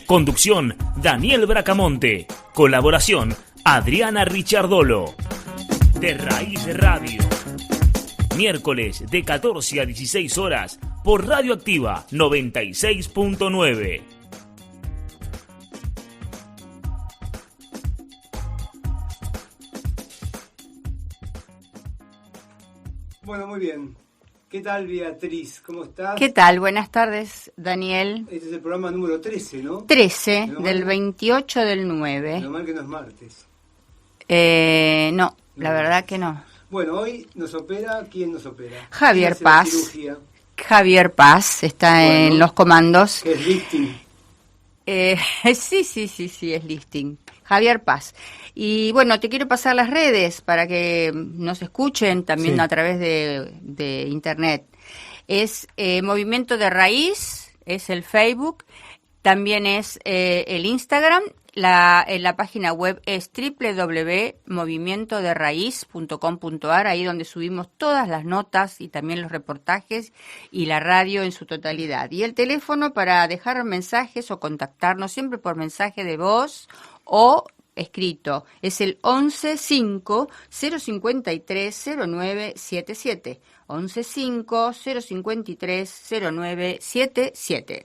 Conducción, Daniel Bracamonte. Colaboración, Adriana Richardolo. De Raíz Radio. Miércoles de 14 a 16 horas por Radio Activa 96.9. Bueno, muy bien. ¿Qué tal, Beatriz? ¿Cómo estás? ¿Qué tal? Buenas tardes, Daniel. Este es el programa número 13, ¿no? 13, del 28 del 9. Lo mal que no es martes. No, la verdad que no. Bueno, hoy nos opera, ¿quién nos opera? Javier ¿Quién hace la Paz. cirugía? Javier Paz está en los comandos. ¿Qué es lifting? Sí, es lifting. Javier Paz. Y bueno, te quiero pasar las redes para que nos escuchen también Sí. a través de internet. Es Movimiento de Raíz, es el Facebook, también es el Instagram. La página web es www.movimientoderraiz.com.ar, ahí donde subimos todas las notas y también los reportajes y la radio en su totalidad. Y el teléfono para dejar mensajes o contactarnos siempre por mensaje de voz o escrito es el 11-5-053-0977. 11-5-053-0977.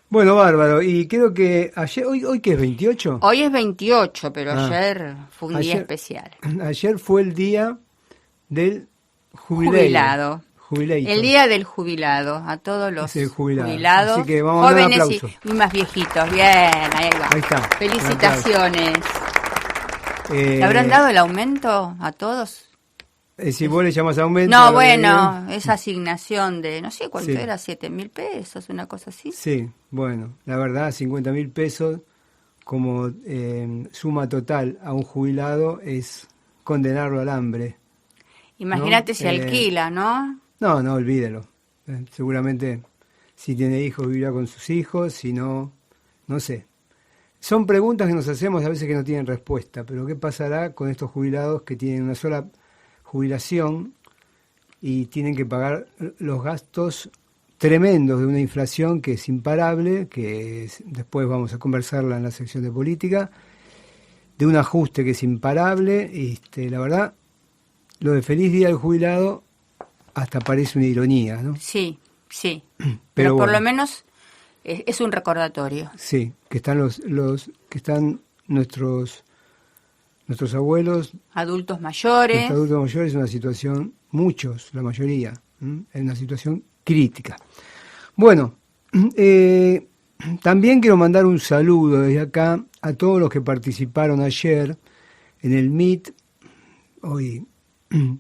Bueno, bárbaro. Y creo que ayer, ¿hoy qué es, 28? Hoy es 28, pero ayer fue un día Ayer- especial. Ayer fue el día del Jubilado. Jubilator. El día del jubilado, a todos los Es el jubilado. jubilados, Así que vamos a dar un jóvenes aplauso. y más viejitos. Bien, ahí va. Ahí está. Felicitaciones. ¿Le habrán dado el aumento a todos? Si vos le llamas aumento... No, bueno, esa asignación de, no sé cuánto Sí. era, 7.000 pesos, una cosa así. Sí, bueno, la verdad, 50.000 pesos como suma total a un jubilado es condenarlo al hambre. Imagínate ¿no? si alquila, ¿no? No, olvídelo. Seguramente si tiene hijos vivirá con sus hijos, si no, no sé. Son preguntas que nos hacemos a veces que no tienen respuesta, pero ¿qué pasará con estos jubilados que tienen una sola jubilación y tienen que pagar los gastos tremendos de una inflación que es imparable, después vamos a conversarla en la sección de política, de un ajuste que es imparable? La verdad, lo de feliz día del jubilado hasta parece una ironía, ¿no? Sí. Pero por bueno. lo menos es un recordatorio. Sí, que están que están nuestros abuelos, Adultos mayores. nuestros adultos mayores, en una situación, muchos, la mayoría, en una situación crítica. Bueno, también quiero mandar un saludo desde acá a todos los que participaron ayer en el Meet, hoy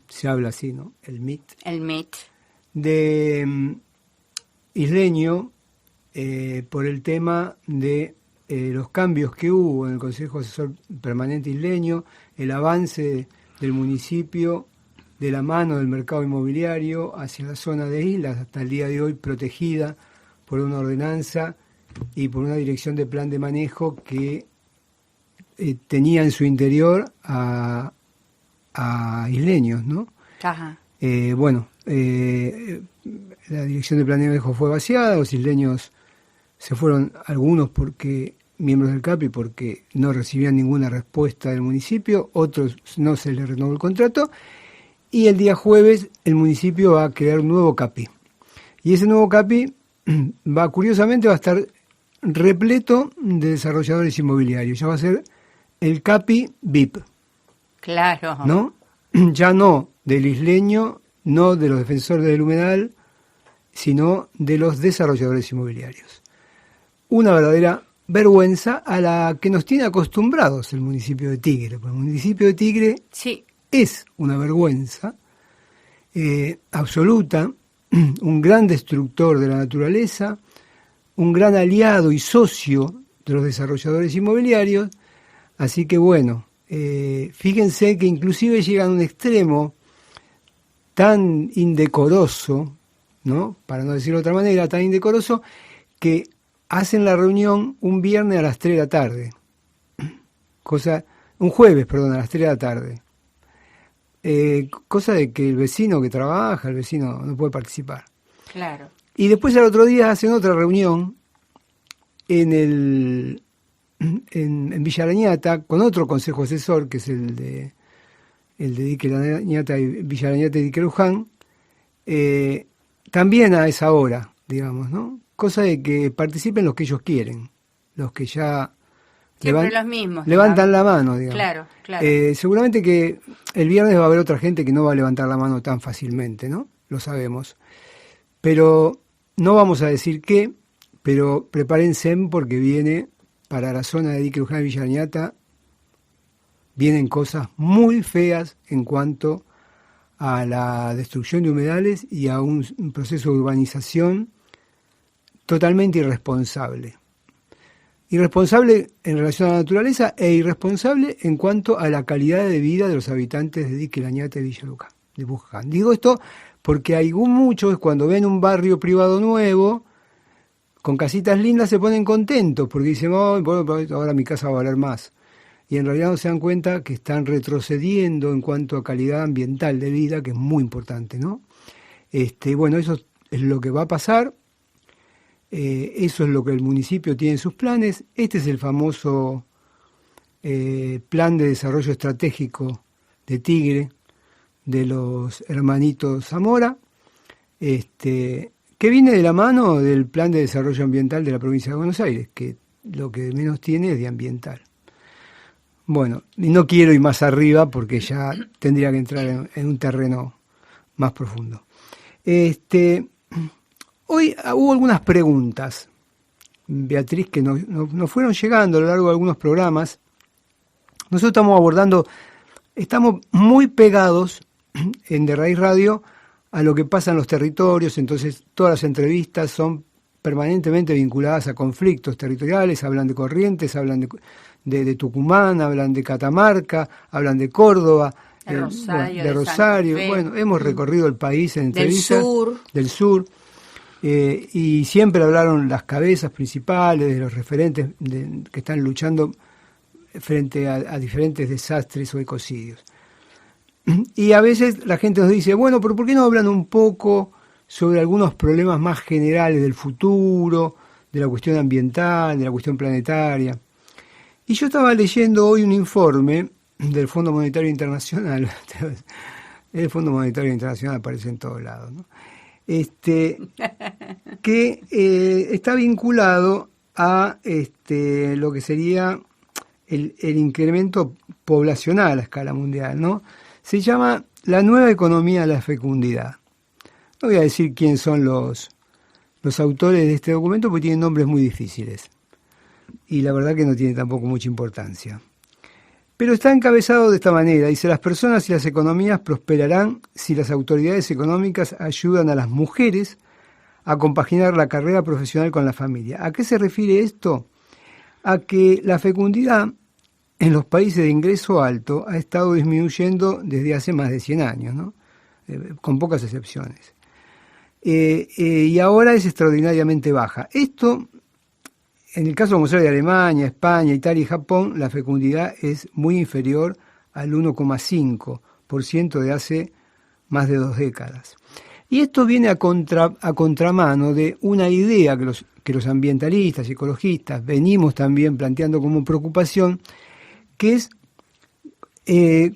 se habla así, ¿no? El Meet. El MIT. De Isleño, por el tema de los cambios que hubo en el Consejo Asesor Permanente Isleño, el avance del municipio de la mano del mercado inmobiliario hacia la zona de islas, hasta el día de hoy protegida por una ordenanza y por una dirección de plan de manejo que tenía en su interior a isleños, ¿no? Ajá. La dirección de plan de manejo fue vaciada, los isleños se fueron, algunos porque miembros del CAPI porque no recibían ninguna respuesta del municipio, otros no se les renovó el contrato, y el día jueves el municipio va a crear un nuevo CAPI. Y ese nuevo CAPI curiosamente va a estar repleto de desarrolladores inmobiliarios, ya va a ser el CAPI VIP. Claro. ¿No? Ya no del isleño, no de los defensores del humedal, sino de los desarrolladores inmobiliarios. Una verdadera vergüenza a la que nos tiene acostumbrados el municipio de Tigre. Porque el municipio de Tigre Sí. es una vergüenza absoluta, un gran destructor de la naturaleza, un gran aliado y socio de los desarrolladores inmobiliarios. Así que bueno, fíjense que inclusive llegan a un extremo tan indecoroso, ¿no? Para no decirlo de otra manera, tan indecoroso, que hacen la reunión un viernes a las 3 de la tarde. Un jueves, perdón, a las 3 de la tarde. Cosa de que el vecino que trabaja, el vecino no puede participar. Claro. Y después al otro día hacen otra reunión en Villa Arañata, con otro consejo asesor, que es el de Dique Arañata y Villa Arañata y Dique Luján, también a esa hora, digamos, ¿no? Cosa de que participen los que ellos quieren, los que ya siempre los mismos, levantan la mano, digamos. Claro, claro. Seguramente que el viernes va a haber otra gente que no va a levantar la mano tan fácilmente, ¿no? Lo sabemos. Pero no vamos a decir qué, pero prepárense porque viene para la zona de Dique Luján y Villa Arañata, vienen cosas muy feas en cuanto a la destrucción de humedales y a un proceso de urbanización totalmente irresponsable. Irresponsable en relación a la naturaleza e irresponsable en cuanto a la calidad de vida de los habitantes de Dique Arañata y Villa Luján. Digo esto porque hay muchos, cuando ven un barrio privado nuevo, con casitas lindas, se ponen contentos, porque dicen, oh, bueno, ahora mi casa va a valer más. Y en realidad no se dan cuenta que están retrocediendo en cuanto a calidad ambiental de vida, que es muy importante, ¿no? Bueno, eso es lo que va a pasar, eso es lo que el municipio tiene en sus planes. Este es el famoso Plan de Desarrollo Estratégico de Tigre, de los hermanitos Zamora, que viene de la mano del Plan de Desarrollo Ambiental de la provincia de Buenos Aires, que lo que menos tiene es de ambiental. Bueno, y no quiero ir más arriba porque ya tendría que entrar en un terreno más profundo. Hoy hubo algunas preguntas, Beatriz, que nos fueron llegando a lo largo de algunos programas. Nosotros estamos muy pegados en De Raíz Radio a lo que pasa en los territorios, entonces todas las entrevistas son permanentemente vinculadas a conflictos territoriales, hablan de Corrientes, hablan de Tucumán, hablan de Catamarca, hablan de Córdoba, de Rosario. Bueno, hemos recorrido el país en entrevistas del sur, y siempre hablaron las cabezas principales de los referentes que están luchando frente a diferentes desastres o ecocidios. Y a veces la gente nos dice, bueno, pero ¿por qué no hablan un poco sobre algunos problemas más generales del futuro, de la cuestión ambiental, de la cuestión planetaria? Y yo estaba leyendo hoy un informe del Fondo Monetario Internacional. El Fondo Monetario Internacional aparece en todos lados, ¿no? Que está vinculado a lo que sería el incremento poblacional a escala mundial, ¿no? Se llama La Nueva Economía de la Fecundidad. No voy a decir quién son los autores de este documento porque tienen nombres muy difíciles. Y la verdad que no tiene tampoco mucha importancia. Pero está encabezado de esta manera. Dice, las personas y las economías prosperarán si las autoridades económicas ayudan a las mujeres a compaginar la carrera profesional con la familia. ¿A qué se refiere esto? A que la fecundidad en los países de ingreso alto ha estado disminuyendo desde hace más de 100 años, ¿no? Con pocas excepciones. Y ahora es extraordinariamente baja. Esto, en el caso vamos a hablar de Alemania, España, Italia y Japón, la fecundidad es muy inferior al 1,5% de hace más de 2 décadas. Y esto viene a contramano de una idea que los ambientalistas y ecologistas venimos también planteando como preocupación, que es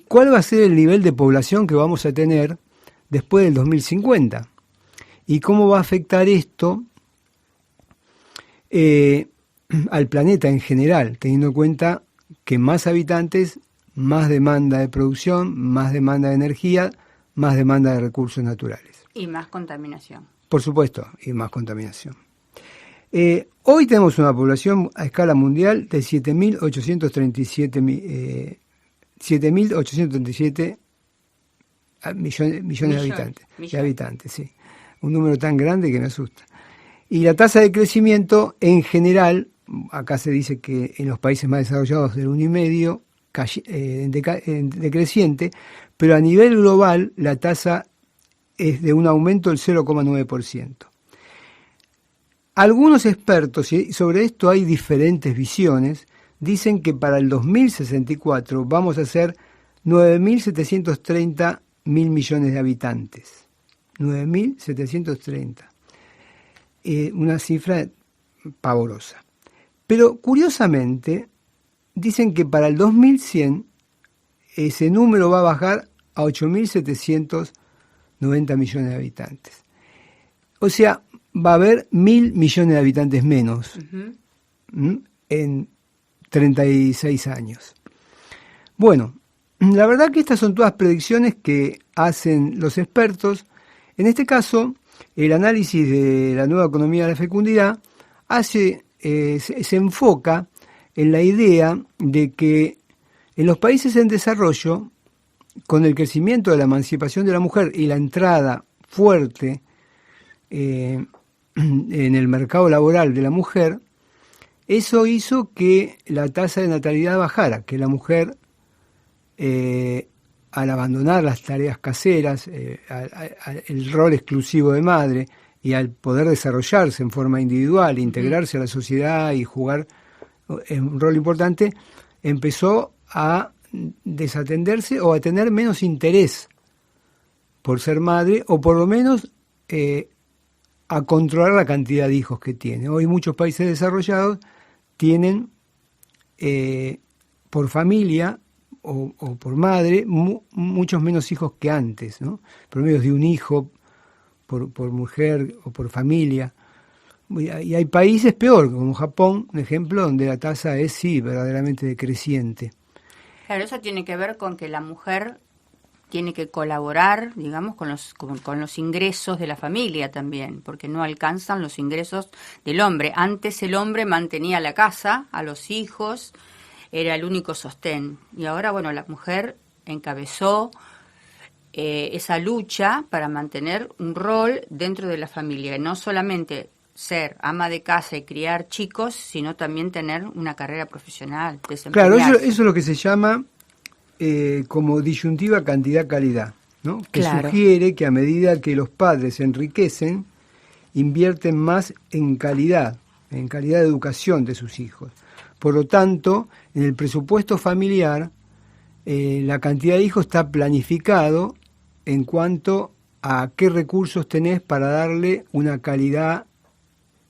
cuál va a ser el nivel de población que vamos a tener después del 2050 y cómo va a afectar esto al planeta en general, teniendo en cuenta que más habitantes, más demanda de producción, más demanda de energía, más demanda de recursos naturales. Y más contaminación. Por supuesto, y más contaminación. Hoy tenemos una población a escala mundial de 7.837 millones de habitantes, sí. Un número tan grande que me asusta. Y la tasa de crecimiento en general, acá se dice que en los países más desarrollados del 1,5 decreciente, pero a nivel global la tasa es de un aumento del 0,9%. Algunos expertos, y sobre esto hay diferentes visiones, dicen que para el 2064 vamos a ser 9.730 millones de habitantes. 9.730. Una cifra pavorosa. Pero curiosamente, dicen que para el 2100 ese número va a bajar a 8.790 millones de habitantes. O sea, va a haber 1.000 millones de habitantes menos en 36 años. Bueno, la verdad que estas son todas predicciones que hacen los expertos. En este caso, el análisis de la nueva economía de la fecundidad se enfoca en la idea de que en los países en desarrollo, con el crecimiento de la emancipación de la mujer y la entrada fuerte en el mercado laboral de la mujer, eso hizo que la tasa de natalidad bajara, que la mujer, al abandonar las tareas caseras, el rol exclusivo de madre, y al poder desarrollarse en forma individual, integrarse a la sociedad y jugar un rol importante, empezó a desatenderse o a tener menos interés por ser madre, o por lo menos a controlar la cantidad de hijos que tiene. Hoy muchos países desarrollados tienen por familia o por madre muchos menos hijos que antes, ¿no? Promedios de un hijo por mujer o por familia. Y hay países peor, como Japón, un ejemplo, donde la tasa es, sí, verdaderamente decreciente. Claro, eso tiene que ver con que la mujer tiene que colaborar, digamos, con los ingresos de la familia también, porque no alcanzan los ingresos del hombre. Antes el hombre mantenía la casa, a los hijos, era el único sostén. Y ahora, bueno, la mujer encabezó esa lucha para mantener un rol dentro de la familia, no solamente ser ama de casa y criar chicos, sino también tener una carrera profesional. Claro, eso es lo que se llama como disyuntiva cantidad-calidad, ¿no? Que claro, sugiere que a medida que los padres se enriquecen, invierten más en calidad de educación de sus hijos. Por lo tanto, en el presupuesto familiar, la cantidad de hijos está planificado en cuanto a qué recursos tenés para darle una calidad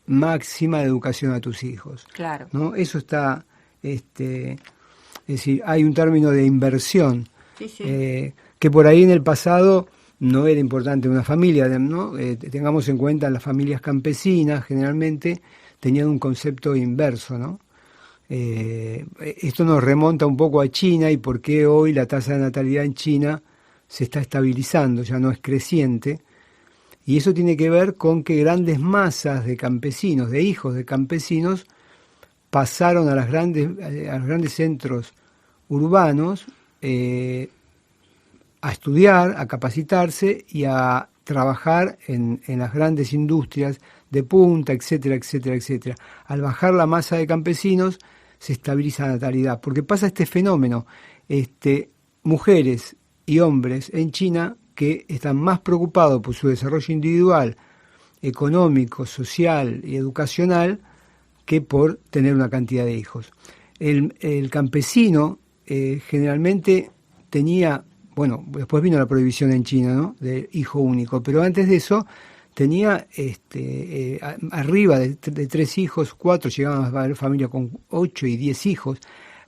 máxima de educación a tus hijos. Claro. ¿No? Eso está, es decir, hay un término de inversión, sí, sí. Que por ahí en el pasado no era importante una familia, ¿no? Tengamos en cuenta las familias campesinas generalmente tenían un concepto inverso, ¿no? Esto nos remonta un poco a China y por qué hoy la tasa de natalidad en China se está estabilizando, ya no es creciente, y eso tiene que ver con que grandes masas de campesinos, de hijos de campesinos, pasaron a los grandes centros urbanos a estudiar, a capacitarse y a trabajar en las grandes industrias de punta, etcétera, etcétera, etcétera. Al bajar la masa de campesinos se estabiliza la natalidad, porque pasa este fenómeno, mujeres y hombres en China que están más preocupados por su desarrollo individual, económico, social y educacional que por tener una cantidad de hijos. El campesino generalmente tenía, bueno, después vino la prohibición en China, ¿no?, de hijo único, pero antes de eso tenía arriba de 3 hijos, 4, llegaban a haber familia con 8 y 10 hijos,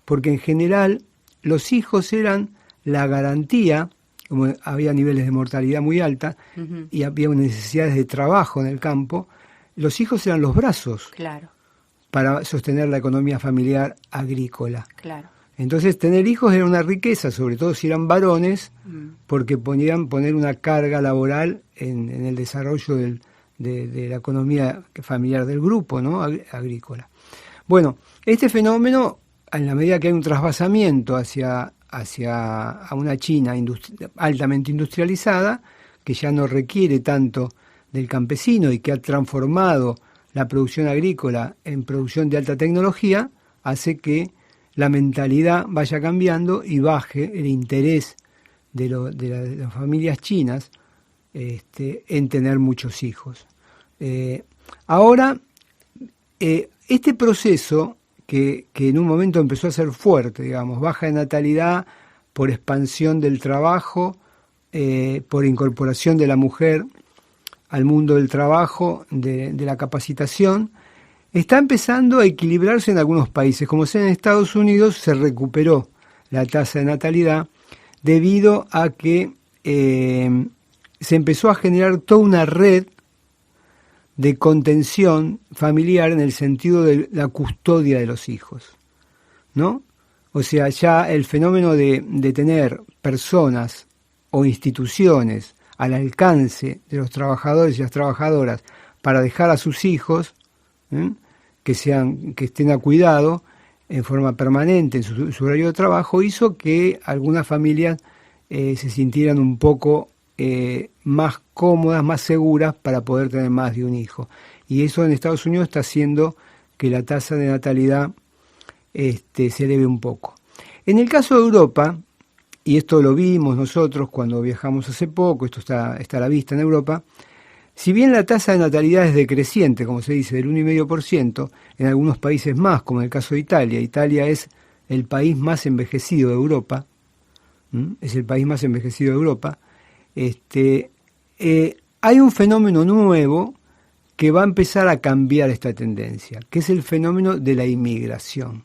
porque en general los hijos eran la garantía, como había niveles de mortalidad muy alta, uh-huh, y había necesidades de trabajo en el campo, los hijos eran los brazos, claro, para sostener la economía familiar agrícola. Claro. Entonces tener hijos era una riqueza, sobre todo si eran varones, porque podían poner una carga laboral en el desarrollo de la economía familiar del grupo, ¿no?, agrícola. Bueno, este fenómeno, en la medida que hay un trasvasamiento hacia una China altamente industrializada, que ya no requiere tanto del campesino y que ha transformado la producción agrícola en producción de alta tecnología, hace que la mentalidad vaya cambiando y baje el interés de las familias chinas en tener muchos hijos. Ahora, este proceso que en un momento empezó a ser fuerte, digamos, baja de natalidad por expansión del trabajo, por incorporación de la mujer al mundo del trabajo, de la capacitación, está empezando a equilibrarse en algunos países. Como sea, en Estados Unidos se recuperó la tasa de natalidad debido a que se empezó a generar toda una red de contención familiar en el sentido de la custodia de los hijos, ¿no? O sea, ya el fenómeno de tener personas o instituciones al alcance de los trabajadores y las trabajadoras para dejar a sus hijos, que estén a cuidado en forma permanente en su horario de trabajo, hizo que algunas familias se sintieran un poco más cómodas, más seguras para poder tener más de un hijo. Y eso en Estados Unidos está haciendo que la tasa de natalidad se eleve un poco. En el caso de Europa, y esto lo vimos nosotros cuando viajamos hace poco, esto está a la vista en Europa, si bien la tasa de natalidad es decreciente, como se dice, del 1,5%, en algunos países más, como en el caso de Italia. Italia es el país más envejecido de Europa, es el país más envejecido de Europa. Hay un fenómeno nuevo que va a empezar a cambiar esta tendencia, que es el fenómeno de la inmigración.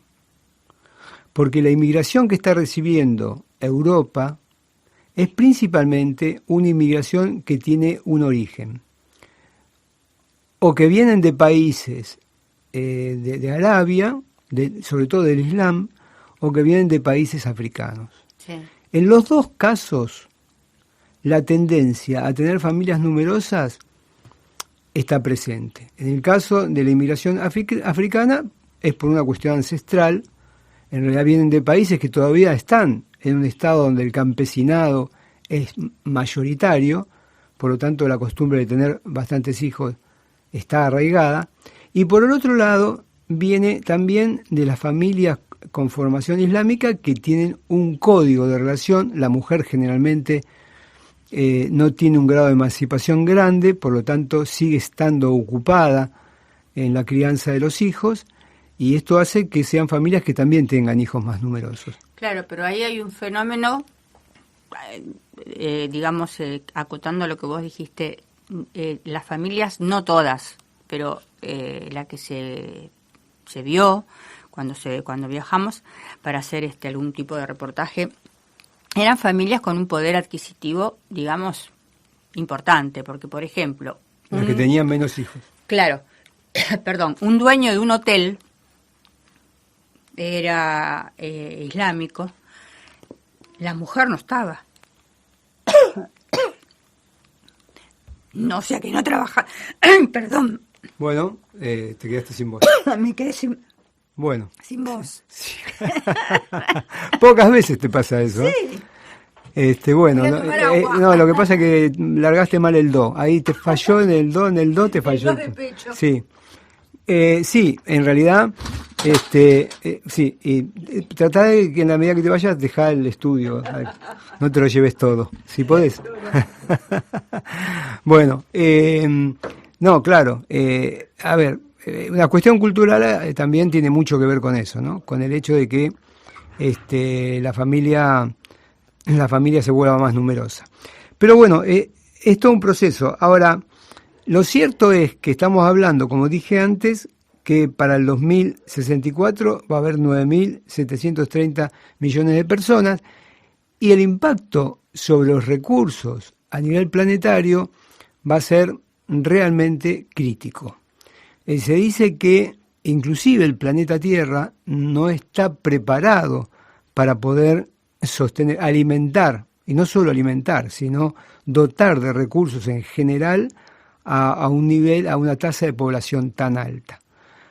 Porque la inmigración que está recibiendo Europa es principalmente una inmigración que tiene un origen, o que vienen de países de Arabia, sobre todo del Islam, o que vienen de países africanos. Sí. En los dos casos, la tendencia a tener familias numerosas está presente. En el caso de la inmigración africana es por una cuestión ancestral. En realidad vienen de países que todavía están en un estado donde el campesinado es mayoritario, por lo tanto la costumbre de tener bastantes hijos está arraigada. Y por el otro lado viene también de las familias con formación islámica que tienen un código de relación. La mujer generalmente no tiene un grado de emancipación grande, por lo tanto sigue estando ocupada en la crianza de los hijos, y esto hace que sean familias que también tengan hijos más numerosos. Claro, pero ahí hay un fenómeno, acotando lo que vos dijiste, las familias, no todas, pero la que se vio cuando viajamos para hacer algún tipo de reportaje, eran familias con un poder adquisitivo, digamos, importante, porque, por ejemplo... Las que tenían menos hijos. Claro, perdón, un dueño de un hotel era islámico, la mujer no estaba. No, o sea que no trabaja... Perdón. Bueno, te quedaste sin voz. Me quedé sin... Bueno. Sin voz. Sí. Pocas veces te pasa eso. Sí. Bueno, no, lo que pasa es que largaste mal el do. Ahí te falló en el do te falló. El do de pecho. Sí. Sí, en realidad, sí, y tratá de que en la medida que te vayas, dejá el estudio, no te lo lleves todo, si podés. Bueno, no, claro, a ver, una cuestión cultural también tiene mucho que ver con eso, ¿no? Con el hecho de que la familia se vuelva más numerosa. Pero bueno, es todo un proceso. Ahora, lo cierto es que estamos hablando, como dije antes, que para el 2064 va a haber 9.730 millones de personas, y el impacto sobre los recursos a nivel planetario va a ser realmente crítico. Se dice que inclusive el planeta Tierra no está preparado para poder alimentar, y no solo alimentar, sino dotar de recursos en general a un nivel, a una tasa de población tan alta.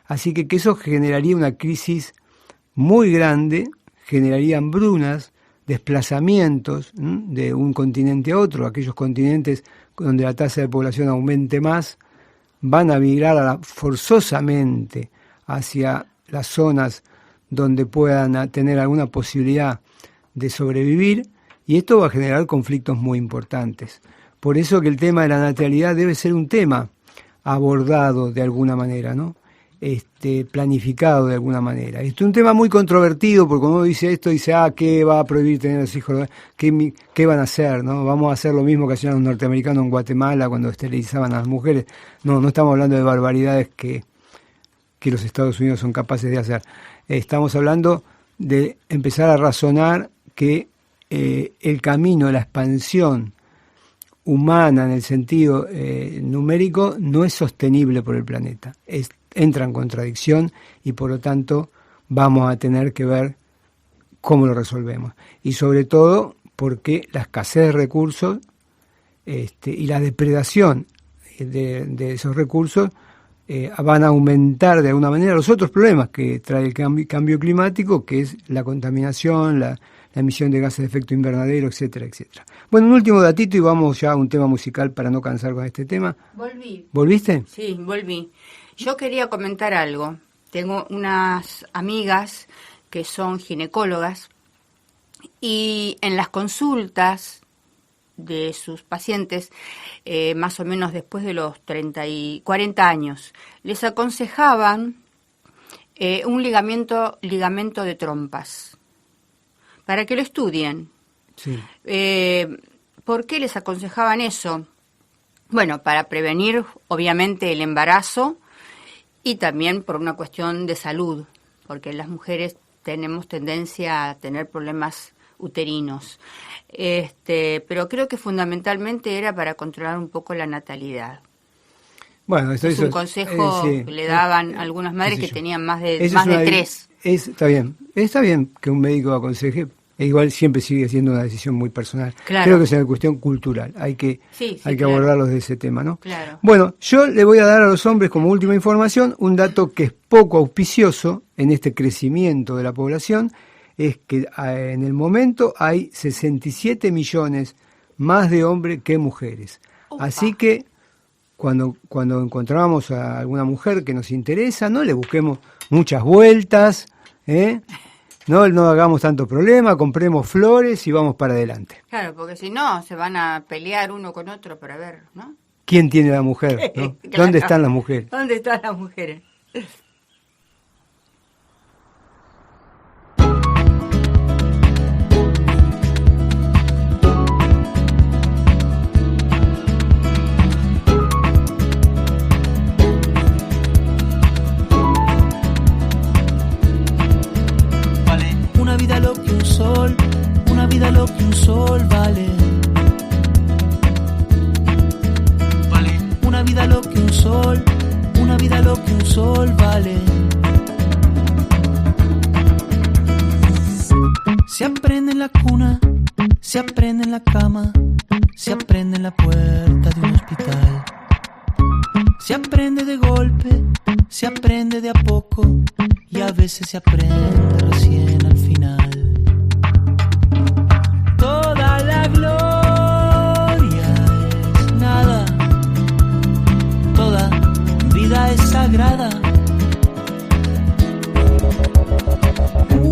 Así que eso generaría una crisis muy grande, generaría hambrunas, desplazamientos de un continente a otro. Aquellos continentes donde la tasa de población aumente más van a migrar forzosamente hacia las zonas donde puedan tener alguna posibilidad de sobrevivir, y esto va a generar conflictos muy importantes. Por eso que el tema de la natalidad debe ser un tema abordado de alguna manera, ¿no? Planificado de alguna manera. Es un tema muy controvertido, porque cuando uno dice esto, dice, ¿qué va a prohibir tener los hijos? ¿Qué van a hacer? ¿No? ¿Vamos a hacer lo mismo que hacían los norteamericanos en Guatemala cuando esterilizaban a las mujeres? No estamos hablando de barbaridades que que los Estados Unidos son capaces de hacer. Estamos hablando de empezar a razonar que el camino, la expansión humana en el sentido numérico no es sostenible por el planeta. Entra en contradicción y por lo tanto vamos a tener que ver cómo lo resolvemos. Y sobre todo porque la escasez de recursos y la depredación de esos recursos van a aumentar de alguna manera los otros problemas que trae el cambio climático, que es la contaminación, la emisión de gases de efecto invernadero, etcétera, etcétera. Bueno, un último datito y vamos ya a un tema musical para no cansar con este tema. Volví. ¿Volviste? Sí, volví. Yo quería comentar algo. Tengo unas amigas que son ginecólogas y en las consultas de sus pacientes, más o menos después de los 30 y 40 años, les aconsejaban un ligamento de trompas, para que lo estudien. Sí. ¿Por qué les aconsejaban eso? Bueno, para prevenir, obviamente, el embarazo y también por una cuestión de salud, porque las mujeres tenemos tendencia a tener problemas uterinos. Pero creo que fundamentalmente era para controlar un poco la natalidad. Bueno, es un consejo que le daban algunas madres que tenían más de 3. Está bien que un médico aconseje. Igual siempre sigue siendo una decisión muy personal. Claro. Creo que es una cuestión cultural. Hay que abordarlos de ese tema, ¿no? Claro. Bueno, yo le voy a dar a los hombres como última información un dato que es poco auspicioso en este crecimiento de la población, es que en el momento hay 67 millones más de hombres que mujeres. Opa. Así que cuando encontramos a alguna mujer que nos interesa, no le busquemos muchas vueltas, No hagamos tanto problema, compremos flores y vamos para adelante. Claro, porque si no, se van a pelear uno con otro para ver, ¿no? ¿Quién tiene la mujer? ¿No? Claro. ¿Dónde están las mujeres? ¿Dónde están las mujeres? Una vida lo que un sol vale. Una vida lo que un sol, una vida lo que un sol vale. Se aprende en la cuna, se aprende en la cama, se aprende en la puerta de un hospital. Se aprende de golpe, se aprende de a poco y a veces se aprende recién al final. Toda la gloria es nada, toda vida es sagrada.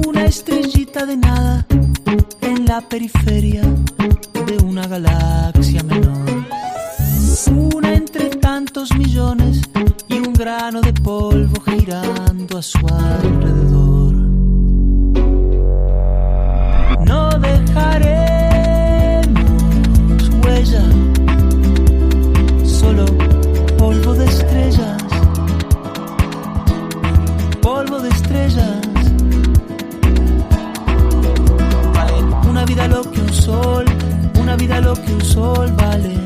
Una estrellita de nada en la periferia de una galaxia menor. Una entre tantos millones y un grano de polvo girando a su alrededor. No dejaremos huella, solo polvo de estrellas, polvo de estrellas. Una vida lo que un sol, una vida lo que un sol vale.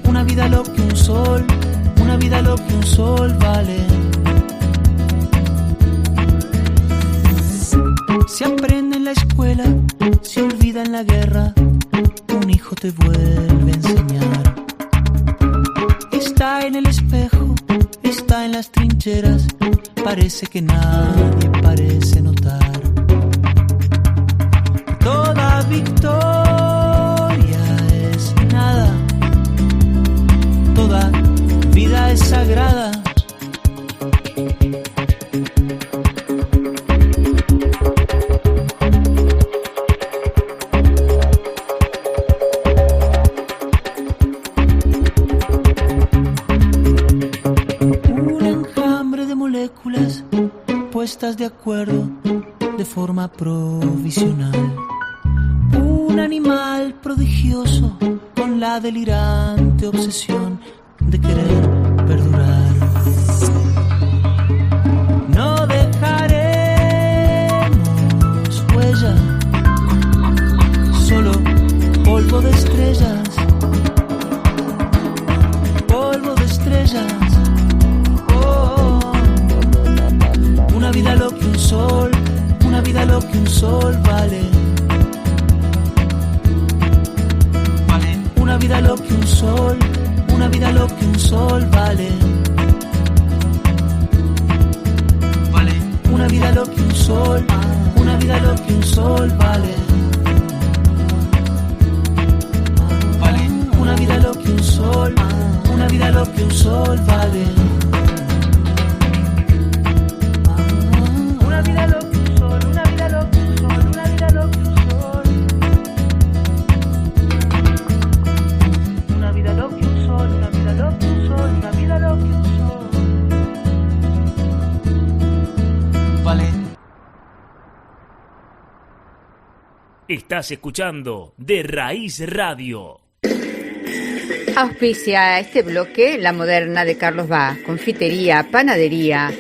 Una vida lo que un sol, una vida lo que un sol vale. Se aprende en la escuela, se olvida en la guerra, un hijo te vuelve a enseñar. Está en el espejo, está en las trincheras, parece que nadie parece notar. Toda victoria es nada, toda vida es sagrada. Puestas de acuerdo de forma provisional. Un animal prodigioso con la delirante obsesión de querer sol vale. Una vida lo que un sol, una vida lo que un sol vale. Una vida lo que un sol, una vida lo que un sol vale. Una vida lo que un sol, una vida lo que un sol vale. Una vida lo que un sol, una vida lo que un sol, una vida lo que un sol. Una vida lo que un sol, una vida lo que un sol, una vida lo que un sol. Vale. Estás escuchando De Raíz Radio. Auspicia este bloque La Moderna de Carlos Bá, confitería, panadería,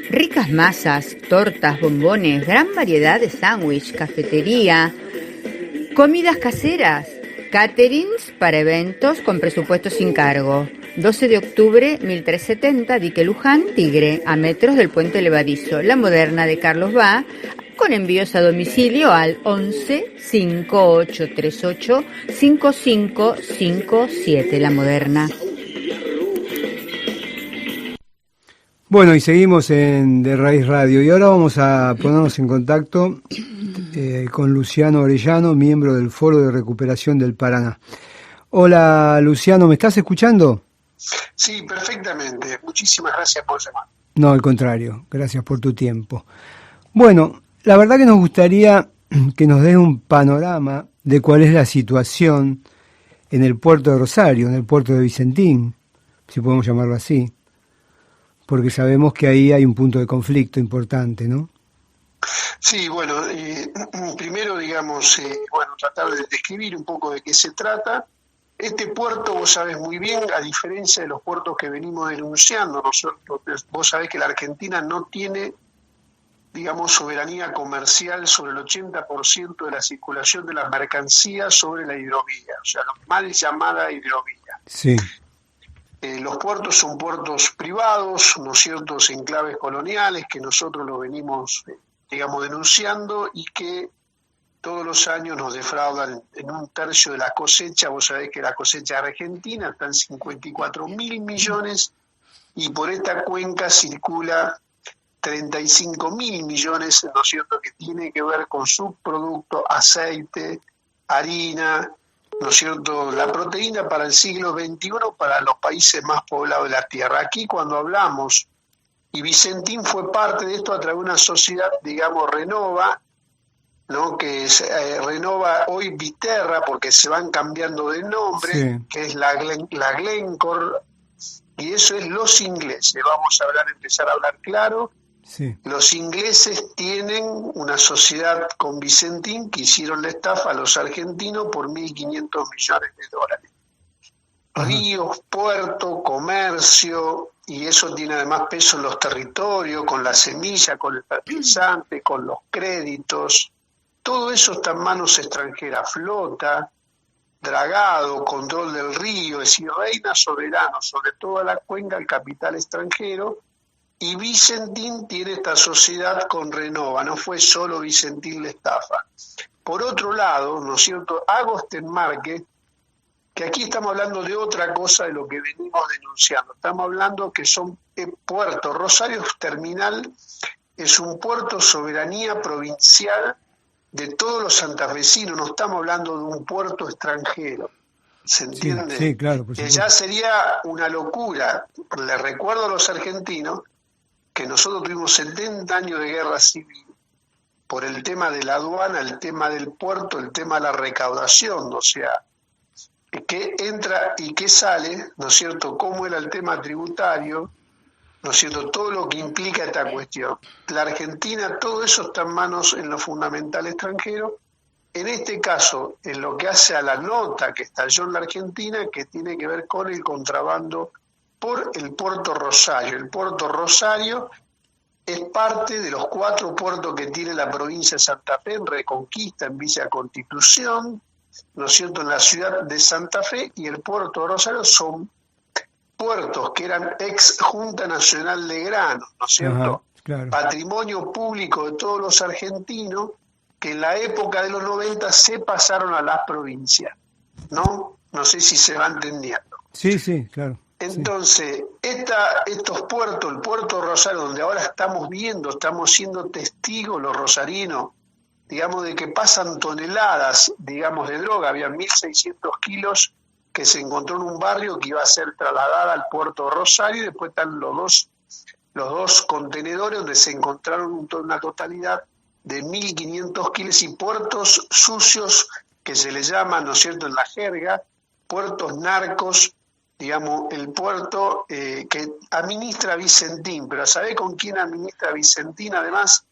ricas masas, tortas, bombones, gran variedad de sándwich, cafetería, comidas caseras, caterings para eventos con presupuesto sin cargo. 12 de octubre, 1370, Dique Luján, Tigre, a metros del puente levadizo. La Moderna de Carlos Bá, con envíos a domicilio al 11 5838 5557. La Moderna. Bueno, y seguimos en De Raíz Radio. Y ahora vamos a ponernos en contacto con Luciano Orellano, miembro del Foro de Recuperación del Paraná. Hola, Luciano, ¿me estás escuchando? Sí, perfectamente. Muchísimas gracias por llamar. No, al contrario. Gracias por tu tiempo. Bueno, la verdad que nos gustaría que nos des un panorama de cuál es la situación en el puerto de Rosario, en el puerto de Vicentín, si podemos llamarlo así, porque sabemos que ahí hay un punto de conflicto importante, ¿no? Sí, bueno, primero, digamos, tratar de describir un poco de qué se trata. Este puerto, vos sabés muy bien, a diferencia de los puertos que venimos denunciando, vos sabés que la Argentina no tiene, digamos, soberanía comercial sobre el 80% de la circulación de las mercancías sobre la hidrovía, o sea, la mal llamada hidrovía. Sí. Los puertos son puertos privados, ¿no es cierto?, enclaves coloniales, que nosotros los venimos, digamos, denunciando y que todos los años nos defraudan en un tercio de la cosecha. Vos sabés que la cosecha argentina está en 54.000 millones y por esta cuenca circula 35.000 millones, ¿no es cierto?, que tiene que ver con subproductos, aceite, harina, ¿no es cierto?, la proteína para el siglo XXI para los países más poblados de la Tierra. Aquí cuando hablamos, y Vicentín fue parte de esto a través de una sociedad, digamos, Renova, ¿no?, que es, Renova hoy Viterra, porque se van cambiando de nombre, sí, que es la Glencore, y eso es los ingleses. Vamos a empezar a hablar claro. Sí. Los ingleses tienen una sociedad con Vicentín que hicieron la estafa a los argentinos por 1.500 millones de dólares. Ajá. Ríos, puerto, comercio, y eso tiene además peso en los territorios, con la semilla, con el fertilizante, con los créditos. Todo eso está en manos extranjeras, flota, dragado, control del río, es decir, reina soberano sobre toda la cuenca, el capital extranjero. Y Vicentín tiene esta sociedad con Renova, no fue solo Vicentín la estafa. Por otro lado, ¿no es cierto?, Agostenmarque, que aquí estamos hablando de otra cosa de lo que venimos denunciando. Estamos hablando que son puertos. Rosario Terminal es un puerto soberanía provincial de todos los santafesinos, no estamos hablando de un puerto extranjero. ¿Se entiende? Sí, claro. Que ya sería una locura. Les recuerdo a los argentinos que nosotros tuvimos 70 años de guerra civil por el tema de la aduana, el tema del puerto, el tema de la recaudación, o sea, qué entra y qué sale, ¿no es cierto?, cómo era el tema tributario, ¿no es cierto?, todo lo que implica esta cuestión. La Argentina, todo eso está en manos, en lo fundamental extranjero. En este caso, en lo que hace a la nota que estalló en la Argentina, que tiene que ver con el contrabando por el puerto Rosario. El puerto Rosario es parte de los 4 puertos que tiene la provincia de Santa Fe, en Reconquista, en Villa Constitución, ¿no es cierto?, en la ciudad de Santa Fe, y el puerto de Rosario son puertos que eran ex Junta Nacional de Granos, ¿no es cierto?, claro, patrimonio público de todos los argentinos, que en la época de los 90 se pasaron a las provincias, ¿no? No sé si se va entendiendo. Sí, sí, claro. Entonces, estos puertos, el puerto Rosario, donde ahora estamos viendo, estamos siendo testigos los rosarinos, digamos, de que pasan toneladas, digamos, de droga, había 1.600 kilos que se encontró en un barrio que iba a ser trasladada al puerto Rosario, y después están los dos contenedores donde se encontraron una totalidad de 1.500 kilos y puertos sucios que se les llama, ¿no es cierto?, en la jerga, puertos narcos, digamos, el puerto que administra Vicentín, pero ¿sabe con quién administra Vicentín? Además,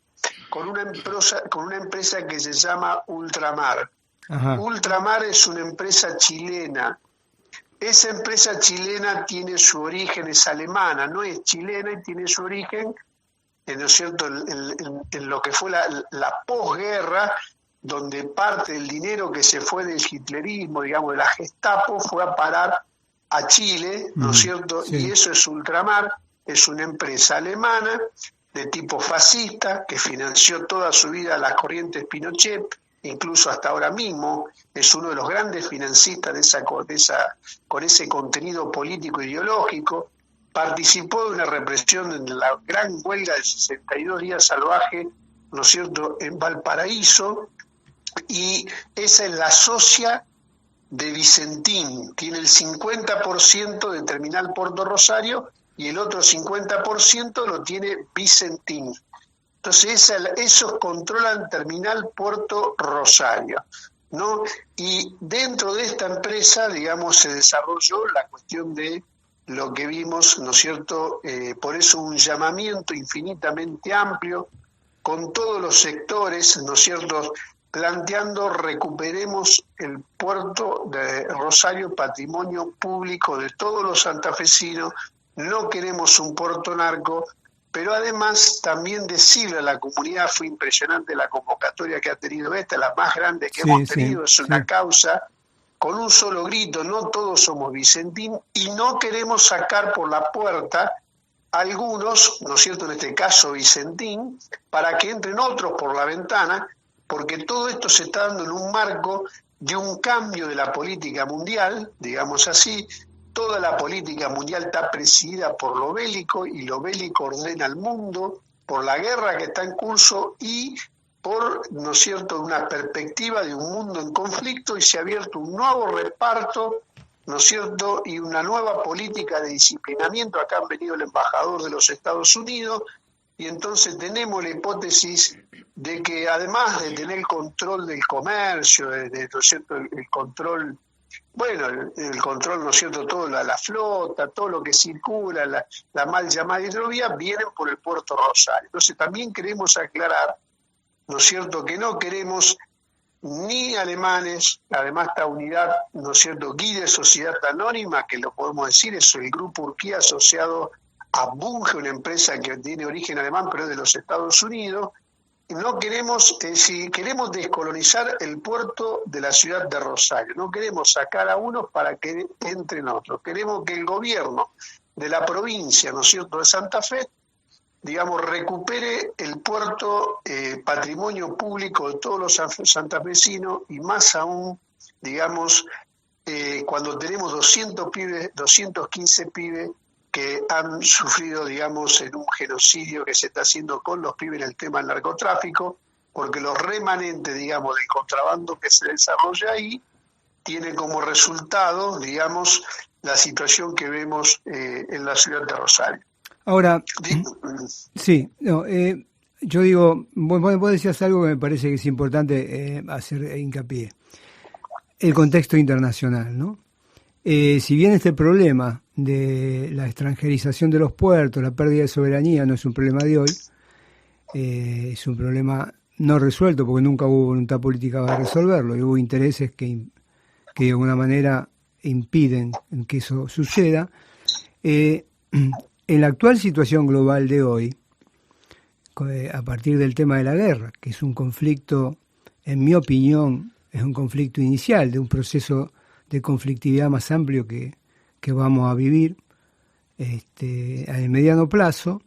con una empresa que se llama Ultramar. Ajá. Ultramar es una empresa chilena. Esa empresa chilena tiene su origen, es alemana, no es chilena, y tiene su origen, ¿no es cierto?, en lo que fue la posguerra, donde parte del dinero que se fue del hitlerismo, digamos, de la Gestapo, fue a parar a Chile, ¿no es cierto? Sí. Y eso es Ultramar, es una empresa alemana de tipo fascista que financió toda su vida las corrientes Pinochet, incluso hasta ahora mismo es uno de los grandes financistas con ese contenido político ideológico. Participó de una represión en la gran huelga de 62 días salvaje, ¿no es cierto?, en Valparaíso, y esa es la socia de Vicentín, tiene el 50% de Terminal Puerto Rosario y el otro 50% lo tiene Vicentín. Entonces esos controlan Terminal Puerto Rosario, ¿no? Y dentro de esta empresa, digamos, se desarrolló la cuestión de lo que vimos, ¿no es cierto? Por eso un llamamiento infinitamente amplio con todos los sectores, ¿no es cierto?, planteando recuperemos el puerto de Rosario, patrimonio público de todos los santafesinos, no queremos un puerto narco, pero además también decirle a la comunidad, fue impresionante la convocatoria que ha tenido esta, la más grande que hemos tenido, es una causa, con un solo grito, no todos somos Vicentín, y no queremos sacar por la puerta algunos, ¿no es cierto?, en este caso Vicentín, para que entren otros por la ventana, porque todo esto se está dando en un marco de un cambio de la política mundial, digamos así. Toda la política mundial está presidida por lo bélico, y lo bélico ordena al mundo, por la guerra que está en curso y por, ¿no es cierto?, una perspectiva de un mundo en conflicto, y se ha abierto un nuevo reparto, ¿no es cierto?, y una nueva política de disciplinamiento. Acá han venido el embajador de los Estados Unidos, y entonces tenemos la hipótesis de que además de tener el control del comercio, ¿no es cierto?, el control, bueno, el control, ¿no es cierto?, toda la flota, todo lo que circula, la mal llamada hidrovía, vienen por el puerto Rosario. Entonces también queremos aclarar, ¿no es cierto?, que no queremos ni alemanes, además esta unidad, ¿no es cierto?, Guide Sociedad Anónima, que lo podemos decir, es el grupo Urquía asociado a Bunge, una empresa que tiene origen alemán pero es de los Estados Unidos. No queremos, si queremos descolonizar el puerto de la ciudad de Rosario, no queremos sacar a unos para que entren otros, queremos que el gobierno de la provincia, ¿no es cierto?, de Santa Fe, digamos, recupere el puerto patrimonio público de todos los santafesinos, y más aún, digamos, cuando tenemos 215 pibes que han sufrido, digamos, en un genocidio que se está haciendo con los pibes en el tema del narcotráfico, porque los remanentes, digamos, del contrabando que se desarrolla ahí, tiene como resultado, digamos, la situación que vemos en la ciudad de Rosario. Ahora, sí, no, yo digo, vos decías algo que me parece que es importante hacer hincapié. El contexto internacional, ¿no? Si bien este problema de la extranjerización de los puertos, la pérdida de soberanía, no es un problema de hoy, es un problema no resuelto porque nunca hubo voluntad política para resolverlo, y hubo intereses que de alguna manera impiden que eso suceda. En la actual situación global de hoy, a partir del tema de la guerra, que es un conflicto, en mi opinión, es un conflicto inicial de un proceso de conflictividad más amplio que vamos a vivir a mediano plazo,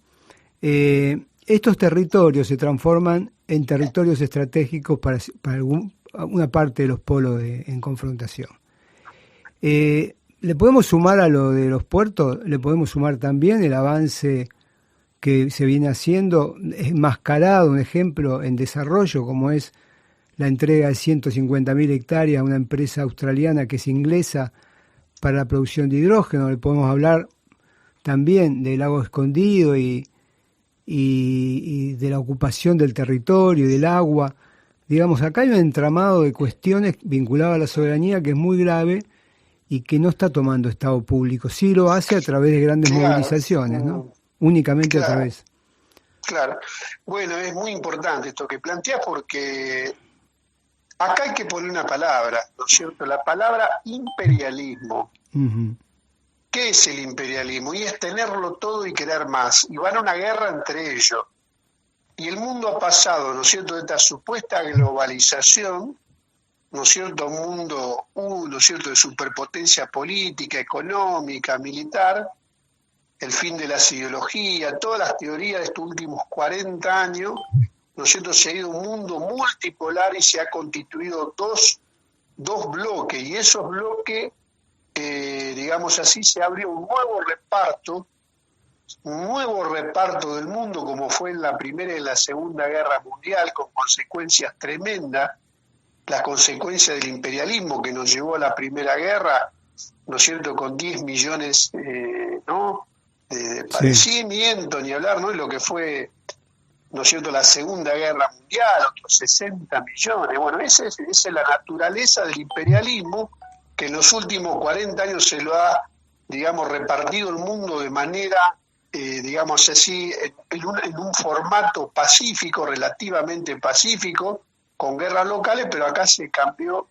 estos territorios se transforman en territorios estratégicos para una parte de los polos en confrontación. ¿Le podemos sumar a lo de los puertos? ¿Le podemos sumar también el avance que se viene haciendo, enmascarado, un ejemplo en desarrollo, como es la entrega de 150.000 hectáreas a una empresa australiana que es inglesa para la producción de hidrógeno? Le podemos hablar también del lago Escondido y de la ocupación del territorio y del agua. Digamos, acá hay un entramado de cuestiones vinculadas a la soberanía que es muy grave y que no está tomando Estado público. Sí lo hace a través de grandes movilizaciones, ¿no? Únicamente a través. Claro. Bueno, es muy importante esto que planteas, porque acá hay que poner una palabra, ¿no es cierto? La palabra imperialismo. Uh-huh. ¿Qué es el imperialismo? Y es tenerlo todo y querer más. Y van a una guerra entre ellos. Y el mundo ha pasado, ¿no es cierto?, de esta supuesta globalización, ¿no es cierto?, un mundo, ¿no es cierto?, de superpotencia política, económica, militar, el fin de las ideologías, todas las teorías de estos últimos 40 años, ¿no es cierto?, se ha ido a un mundo multipolar y se ha constituido dos bloques, y esos bloques, digamos así, se abrió un nuevo reparto del mundo, como fue en la Primera y en la Segunda Guerra Mundial, con consecuencias tremendas, las consecuencias del imperialismo que nos llevó a la Primera Guerra, ¿no es cierto?, con 10 millones, ¿no?, de padecimiento, ni hablar, ¿no?, y lo que fue, ¿no es cierto?, la Segunda Guerra Mundial, otros 60 millones. Bueno, esa es la naturaleza del imperialismo, que en los últimos 40 años se lo ha, digamos, repartido el mundo de manera, digamos así, en un formato pacífico, relativamente pacífico, con guerras locales, pero acá se cambió,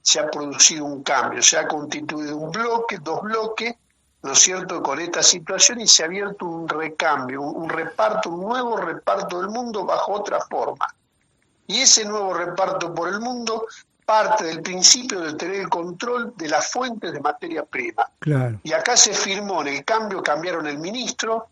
se ha producido un cambio, se ha constituido un bloque, dos bloques, ¿no es cierto?, con esta situación, y se ha abierto un recambio, un nuevo reparto del mundo bajo otra forma. Y ese nuevo reparto por el mundo parte del principio de tener el control de las fuentes de materia prima. Claro. Y acá se firmó en el cambio, cambiaron el ministro,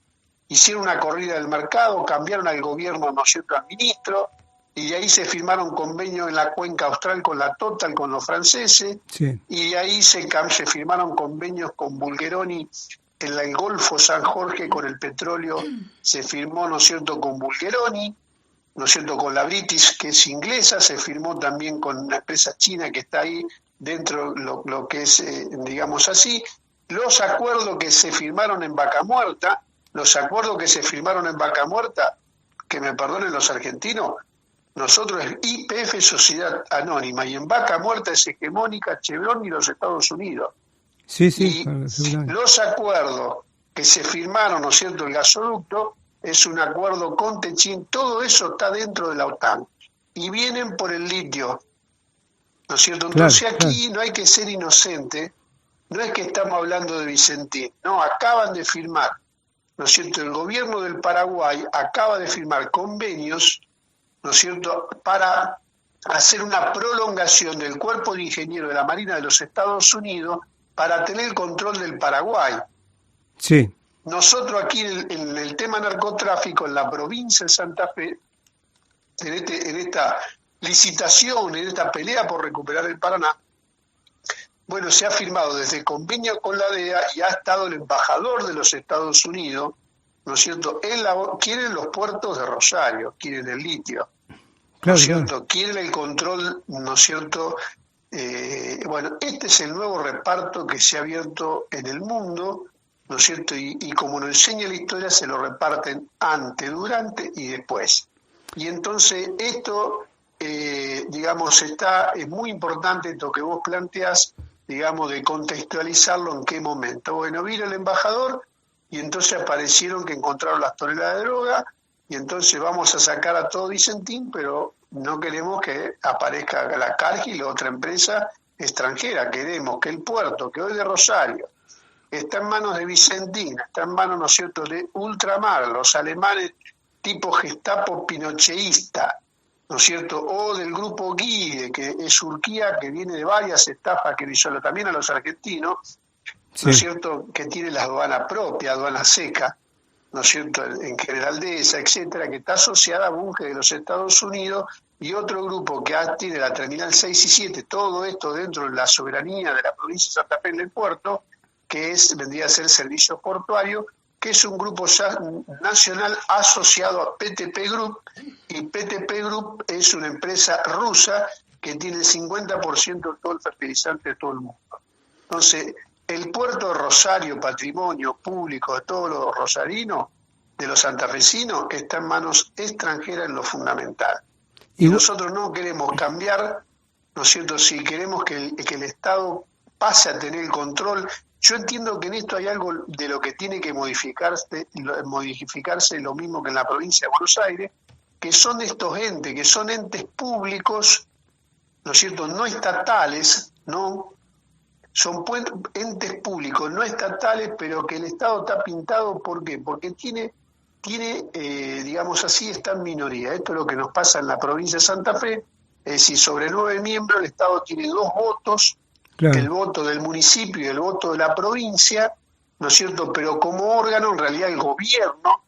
hicieron una corrida del mercado, cambiaron al gobierno, ¿no es cierto?, al ministro, y de ahí se firmaron convenios en la cuenca austral con la Total, con los franceses, sí. Y de ahí se firmaron convenios con Bulgeroni en el Golfo San Jorge con el petróleo, se firmó, ¿no es cierto?, con Bulgeroni, ¿no es cierto?, con la British, que es inglesa, se firmó también con una empresa china que está ahí dentro lo que es, digamos así, los acuerdos que se firmaron en Vaca Muerta, que me perdonen los argentinos, nosotros es YPF Sociedad Anónima, y en Vaca Muerta es hegemónica Chevron y los Estados Unidos. Sí, y los acuerdos que se firmaron, ¿no es cierto?, el gasoducto, es un acuerdo con Techín, todo eso está dentro de la OTAN, y vienen por el litio, ¿no es cierto? Entonces aquí no hay que ser inocente, no es que estamos hablando de Vicentín, no, acaban de firmar, ¿no es cierto?, el gobierno del Paraguay acaba de firmar convenios, ¿no es cierto?, para hacer una prolongación del cuerpo de ingenieros de la Marina de los Estados Unidos para tener el control del Paraguay. Sí. Nosotros aquí en el tema narcotráfico, en la provincia de Santa Fe, en esta licitación, en esta pelea por recuperar el Paraná, bueno, se ha firmado desde convenio con la DEA y ha estado el embajador de los Estados Unidos, ¿no es cierto? Quieren los puertos de Rosario, quieren el litio, ¿no es cierto? Quieren el control, ¿no es cierto? Bueno, este es el nuevo reparto que se ha abierto en el mundo, ¿no es cierto? Y como nos enseña la historia, se lo reparten antes, durante y después. Y entonces esto, digamos, es muy importante esto que vos planteás, digamos, de contextualizarlo en qué momento. Bueno, vino el embajador y entonces aparecieron que encontraron las toneladas de droga y entonces vamos a sacar a todo Vicentín, pero no queremos que aparezca la Cargill o otra empresa extranjera. Queremos que el puerto, que hoy de Rosario, está en manos de Vicentín, está en manos, ¿no es cierto?, de ultramar, los alemanes tipo Gestapo pinocheísta, ¿no es cierto?, o del grupo Guide, que es Urquía, que viene de varias estafas que hizo también a los argentinos, ¿no es cierto?, que tiene la aduana propia, aduana seca, ¿no es cierto?, en General Dehesa, etcétera, que está asociada a Bunge de los Estados Unidos, y otro grupo que tiene la Terminal 6 y 7, todo esto dentro de la soberanía de la provincia de Santa Fe en el puerto, que vendría a ser Servicios Portuarios, que es un grupo nacional asociado a PTP Group, y PTP Group es una empresa rusa que tiene el 50% de todo el fertilizante de todo el mundo. Entonces, el puerto de Rosario, patrimonio público de todos los rosarinos, de los santafesinos, está en manos extranjeras en lo fundamental. Y nosotros no queremos cambiar, ¿no es cierto?, si queremos que el Estado pase a tener el control. Yo entiendo que en esto hay algo de lo que tiene que modificarse lo mismo que en la provincia de Buenos Aires, que son estos entes, que son entes públicos, ¿no es cierto?, no estatales, ¿no? Son entes públicos no estatales, pero que el Estado está pintado, ¿por qué? Porque tiene digamos así, está en minoría. Esto es lo que nos pasa en la provincia de Santa Fe, es decir, sobre 9 miembros el Estado tiene 2 votos, claro, el voto del municipio y el voto de la provincia, ¿no es cierto?, pero como órgano, en realidad el gobierno,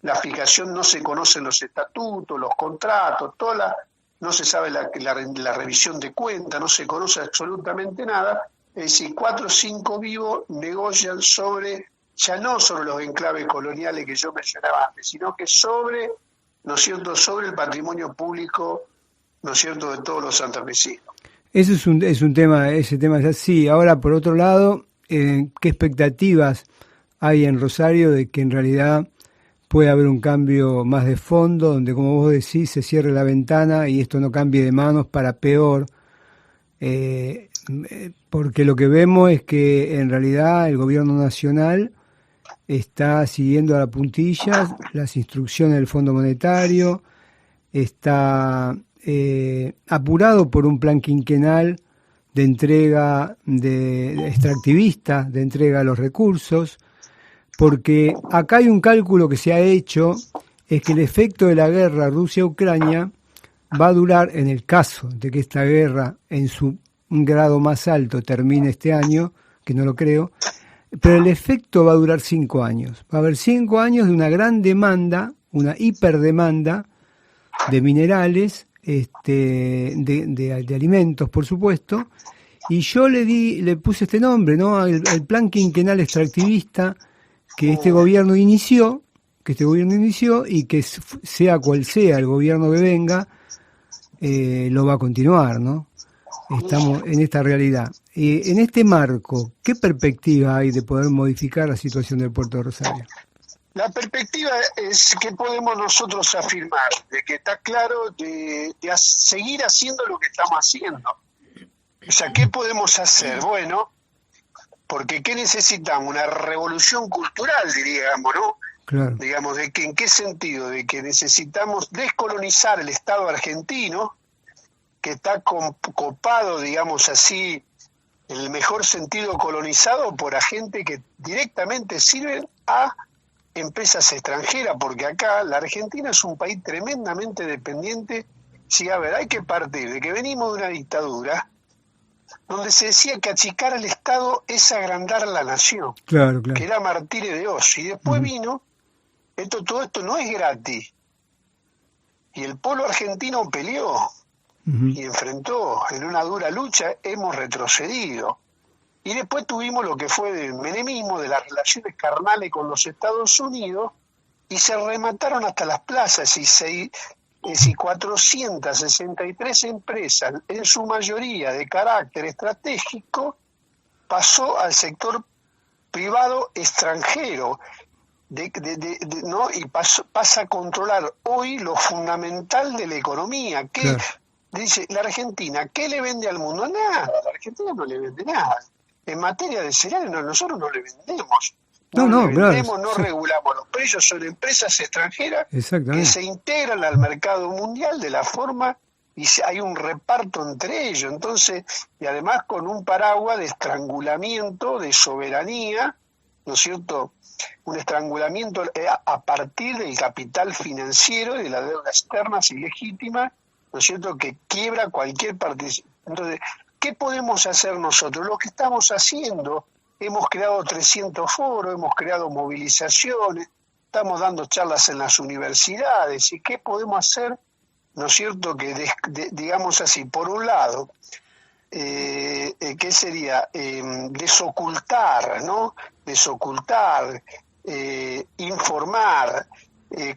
la fijación, no se conocen los estatutos, los contratos, no se sabe la revisión de cuentas, no se conoce absolutamente nada. Es decir, 4 o 5 vivos negocian ya no sobre los enclaves coloniales que yo mencionaba antes, sino que sobre, ¿no es cierto?, sobre el patrimonio público, ¿no es cierto?, de todos los santafesinos. Ese es un tema, ese tema es así. Ahora, por otro lado, ¿qué expectativas hay en Rosario de que en realidad puede haber un cambio más de fondo, donde, como vos decís, se cierre la ventana y esto no cambie de manos para peor? Porque lo que vemos es que en realidad el gobierno nacional está siguiendo a la puntilla las instrucciones del Fondo Monetario, está apurado por un plan quinquenal de entrega extractivista, de entrega a los recursos, porque acá hay un cálculo que se ha hecho, es que el efecto de la guerra Rusia-Ucrania va a durar, en el caso de que esta guerra en su grado más alto termine este año, que no lo creo, pero el efecto va a durar 5 años. Va a haber 5 años de una gran demanda, una hiperdemanda de minerales, de alimentos, por supuesto, y yo le puse este nombre, ¿no?, el plan quinquenal extractivista que este gobierno inició, y que sea cual sea el gobierno que venga, lo va a continuar, ¿no? Estamos en esta realidad. En este marco, ¿qué perspectiva hay de poder modificar la situación del puerto de Rosario? La perspectiva es que podemos nosotros afirmar, de que está claro de seguir haciendo lo que estamos haciendo. O sea, ¿qué podemos hacer? Bueno, porque ¿qué necesitamos? Una revolución cultural, diríamos, ¿no? Claro. Digamos, ¿de que, en qué sentido? De que necesitamos descolonizar el Estado argentino, que está copado, digamos así, en el mejor sentido colonizado por agentes que directamente sirven a empresas extranjeras, porque acá la Argentina es un país tremendamente dependiente. Sí, a ver, hay que partir de que venimos de una dictadura donde se decía que achicar al Estado es agrandar la nación, claro, claro, que era Martínez de Oz, y después vino, todo esto no es gratis, y el pueblo argentino peleó, y enfrentó en una dura lucha, hemos retrocedido. Y después tuvimos lo que fue del menemismo, de las relaciones carnales con los Estados Unidos, y se remataron hasta las plazas, y 463 empresas, en su mayoría de carácter estratégico, pasó al sector privado extranjero, ¿no? Y pasa a controlar hoy lo fundamental de la economía, que claro. Dice, la Argentina, ¿qué le vende al mundo? Nada, la Argentina no le vende nada. En materia de cereales nosotros no le vendemos. No regulamos los precios, son empresas extranjeras que se integran al mercado mundial de la forma, y hay un reparto entre ellos. Entonces, y además con un paraguas de estrangulamiento de soberanía, ¿no es cierto? Un estrangulamiento a partir del capital financiero y de la deuda externa ilegítima, ¿no es cierto?, que quiebra cualquier participación. Entonces, ¿qué podemos hacer nosotros? Lo que estamos haciendo, hemos creado 300 foros, hemos creado movilizaciones, estamos dando charlas en las universidades, y qué podemos hacer, ¿no es cierto?, que digamos así, por un lado, ¿qué sería? Desocultar, ¿no? Desocultar, informar,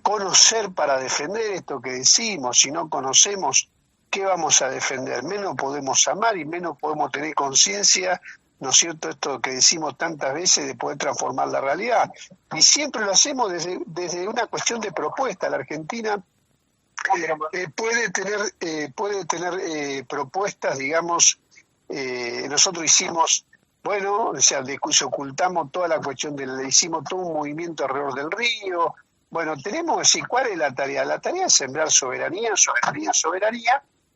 conocer para defender esto que decimos. Si no conocemos, ¿qué vamos a defender? Menos podemos amar y menos podemos tener conciencia, ¿no es cierto?, esto que decimos tantas veces, de poder transformar la realidad. Y siempre lo hacemos desde una cuestión de propuesta. La Argentina puede tener propuestas, digamos. Nosotros hicimos, bueno, o sea, ocultamos toda la cuestión hicimos todo un movimiento alrededor del río. Bueno, tenemos que decir, ¿cuál es la tarea? La tarea es sembrar soberanía,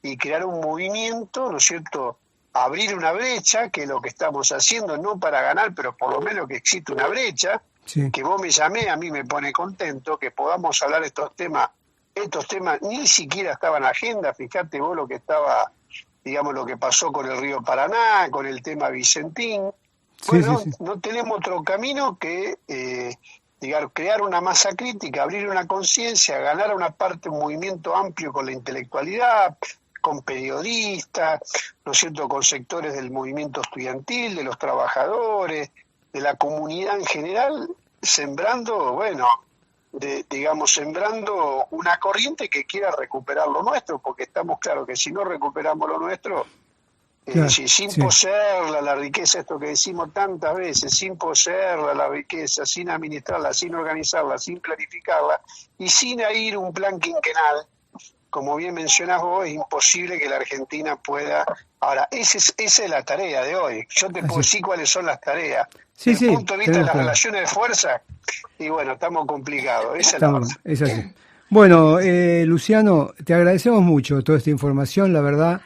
y crear un movimiento, ¿no es cierto?, abrir una brecha, que es lo que estamos haciendo, no para ganar, pero por lo menos que existe una brecha. Sí. Que vos me llamé, a mí me pone contento que podamos hablar de estos temas ni siquiera estaban en agenda. Fíjate vos lo que estaba, digamos, lo que pasó con el río Paraná, con el tema Vicentín. Bueno, sí. No tenemos otro camino que crear una masa crítica, abrir una conciencia, ganar una parte, un movimiento amplio con la intelectualidad, con periodistas, ¿no es cierto?, con sectores del movimiento estudiantil, de los trabajadores, de la comunidad en general, sembrando una corriente que quiera recuperar lo nuestro, porque estamos claros que si no recuperamos lo nuestro, sin poseerla, la riqueza, esto que decimos tantas veces, sin poseerla, la riqueza, sin administrarla, sin organizarla, sin planificarla, y sin ir un plan quinquenal, como bien mencionás vos, es imposible que la Argentina pueda. Ahora, esa es la tarea de hoy. Yo te puedo decir cuáles son las tareas. Desde el punto de vista de las relaciones de fuerza, y bueno, estamos complicados. Esa es la verdad. Es así. Bueno, Luciano, te agradecemos mucho toda esta información, la verdad.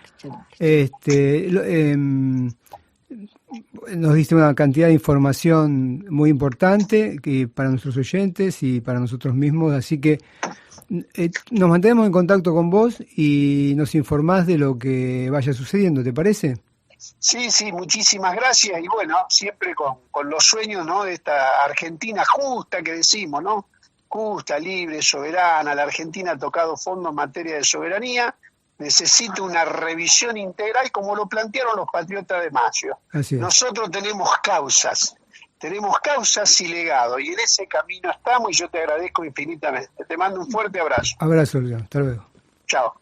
Nos diste una cantidad de información muy importante que para nuestros oyentes y para nosotros mismos, así que nos mantenemos en contacto con vos y nos informás de lo que vaya sucediendo, ¿te parece? Sí, muchísimas gracias, y bueno, siempre con los sueños, ¿no?, de esta Argentina justa que decimos, ¿no? Justa, libre, soberana. La Argentina ha tocado fondo en materia de soberanía, necesita una revisión integral como lo plantearon los patriotas de Mayo. Nosotros tenemos causas y legado, y en ese camino estamos, y yo te agradezco infinitamente. Te mando un fuerte abrazo. Abrazo, Luciano. Hasta luego. Chao.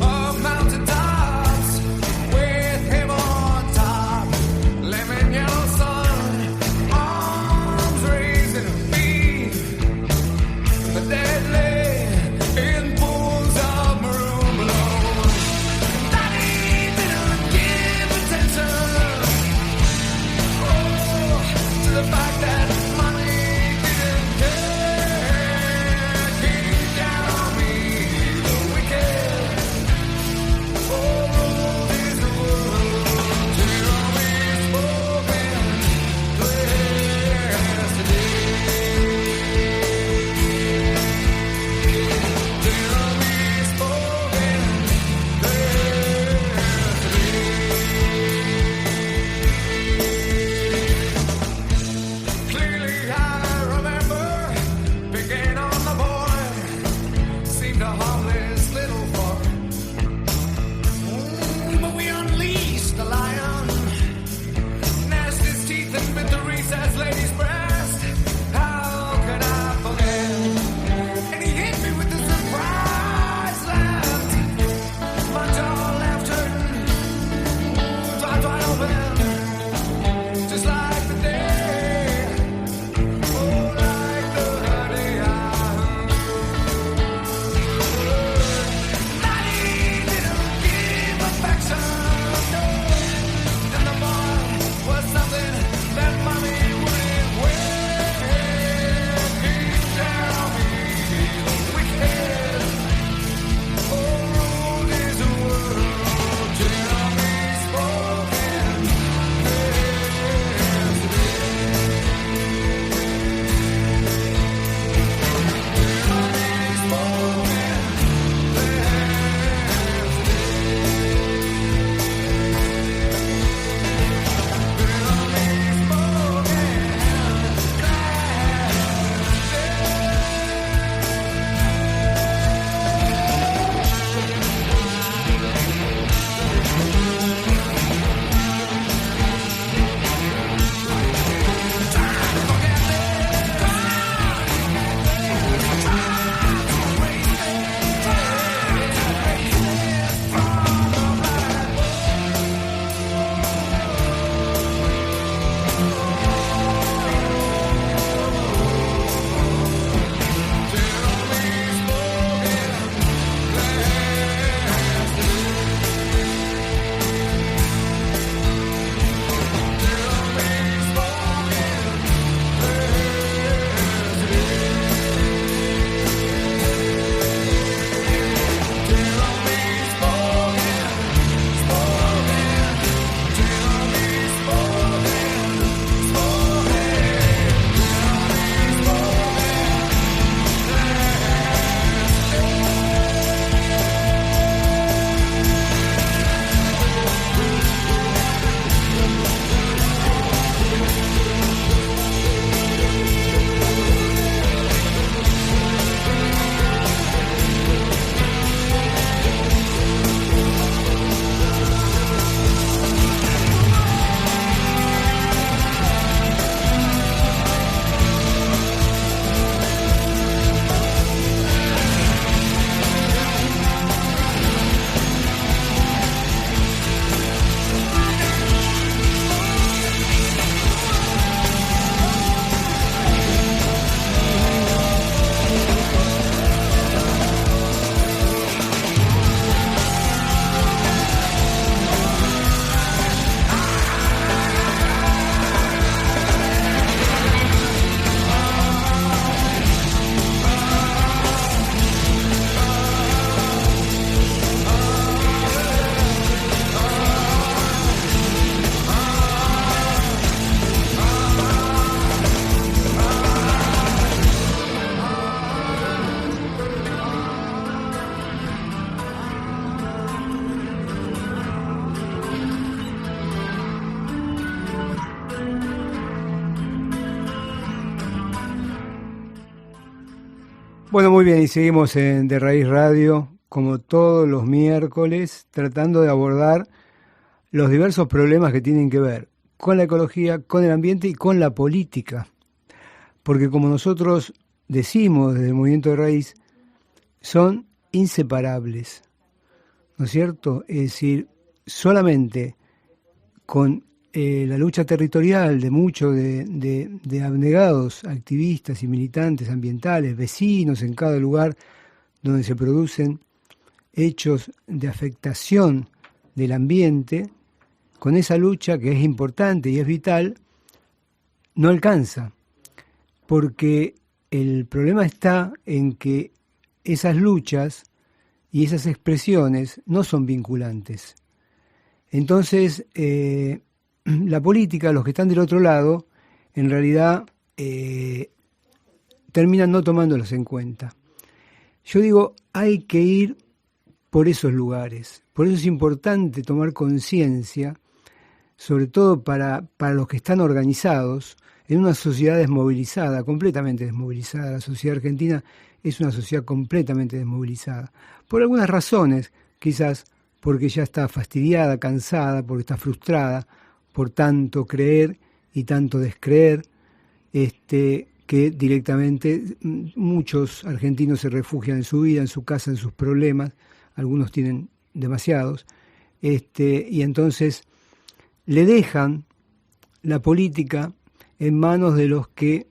Of mountain tops with him on top. Bueno, muy bien, y seguimos en De Raíz Radio, como todos los miércoles, tratando de abordar los diversos problemas que tienen que ver con la ecología, con el ambiente y con la política. Porque como nosotros decimos desde el Movimiento de Raíz, son inseparables, ¿no es cierto? Es decir, solamente con la lucha territorial de muchos de abnegados activistas y militantes ambientales, vecinos en cada lugar donde se producen hechos de afectación del ambiente, con esa lucha que es importante y es vital, no alcanza, porque el problema está en que esas luchas y esas expresiones no son vinculantes. Entonces, la política, los que están del otro lado, en realidad terminan no tomándolos en cuenta. Yo digo, hay que ir por esos lugares. Por eso es importante tomar conciencia, sobre todo para los que están organizados, en una sociedad desmovilizada, completamente desmovilizada. La sociedad argentina es una sociedad completamente desmovilizada. Por algunas razones, quizás porque ya está fastidiada, cansada, porque está frustrada por tanto creer y tanto descreer, que directamente muchos argentinos se refugian en su vida, en su casa, en sus problemas, algunos tienen demasiados, y entonces le dejan la política en manos de los que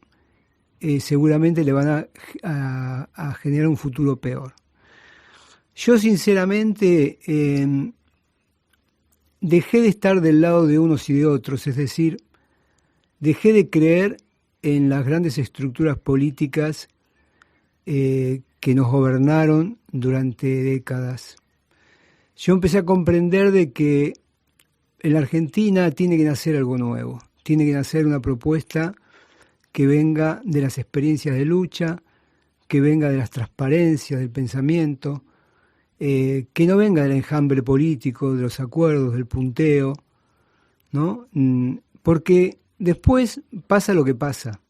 seguramente le van a generar un futuro peor. Yo sinceramente dejé de estar del lado de unos y de otros, es decir, dejé de creer en las grandes estructuras políticas que nos gobernaron durante décadas. Yo empecé a comprender de que en la Argentina tiene que nacer algo nuevo, tiene que nacer una propuesta que venga de las experiencias de lucha, que venga de las transparencias del pensamiento, que no venga del enjambre político, de los acuerdos, del punteo, ¿no? Porque después pasa lo que pasa.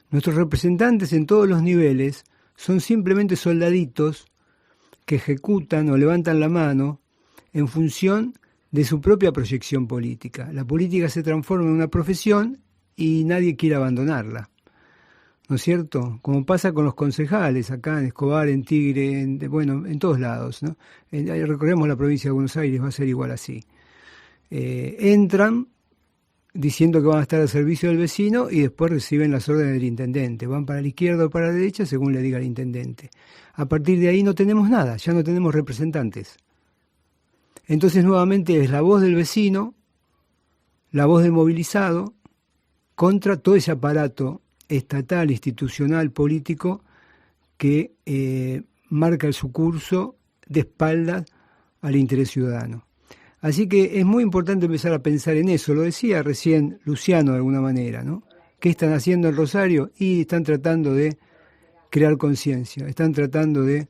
Nuestros representantes en todos los niveles son simplemente soldaditos que ejecutan o levantan la mano en función de su propia proyección política. La política se transforma en una profesión y nadie quiere abandonarla, ¿no es cierto? Como pasa con los concejales, acá en Escobar, en Tigre, en todos lados, ¿no? Recorremos la provincia de Buenos Aires, va a ser igual así. Entran diciendo que van a estar al servicio del vecino y después reciben las órdenes del intendente. Van para la izquierda o para la derecha según le diga el intendente. A partir de ahí no tenemos nada, ya no tenemos representantes. Entonces nuevamente es la voz del vecino, la voz del movilizado, contra todo ese aparato estatal, institucional, político, que marca su curso de espaldas al interés ciudadano. Así que es muy importante empezar a pensar en eso. Lo decía recién Luciano de alguna manera, ¿no? ¿Qué están haciendo en Rosario? Y están tratando de crear conciencia, están tratando de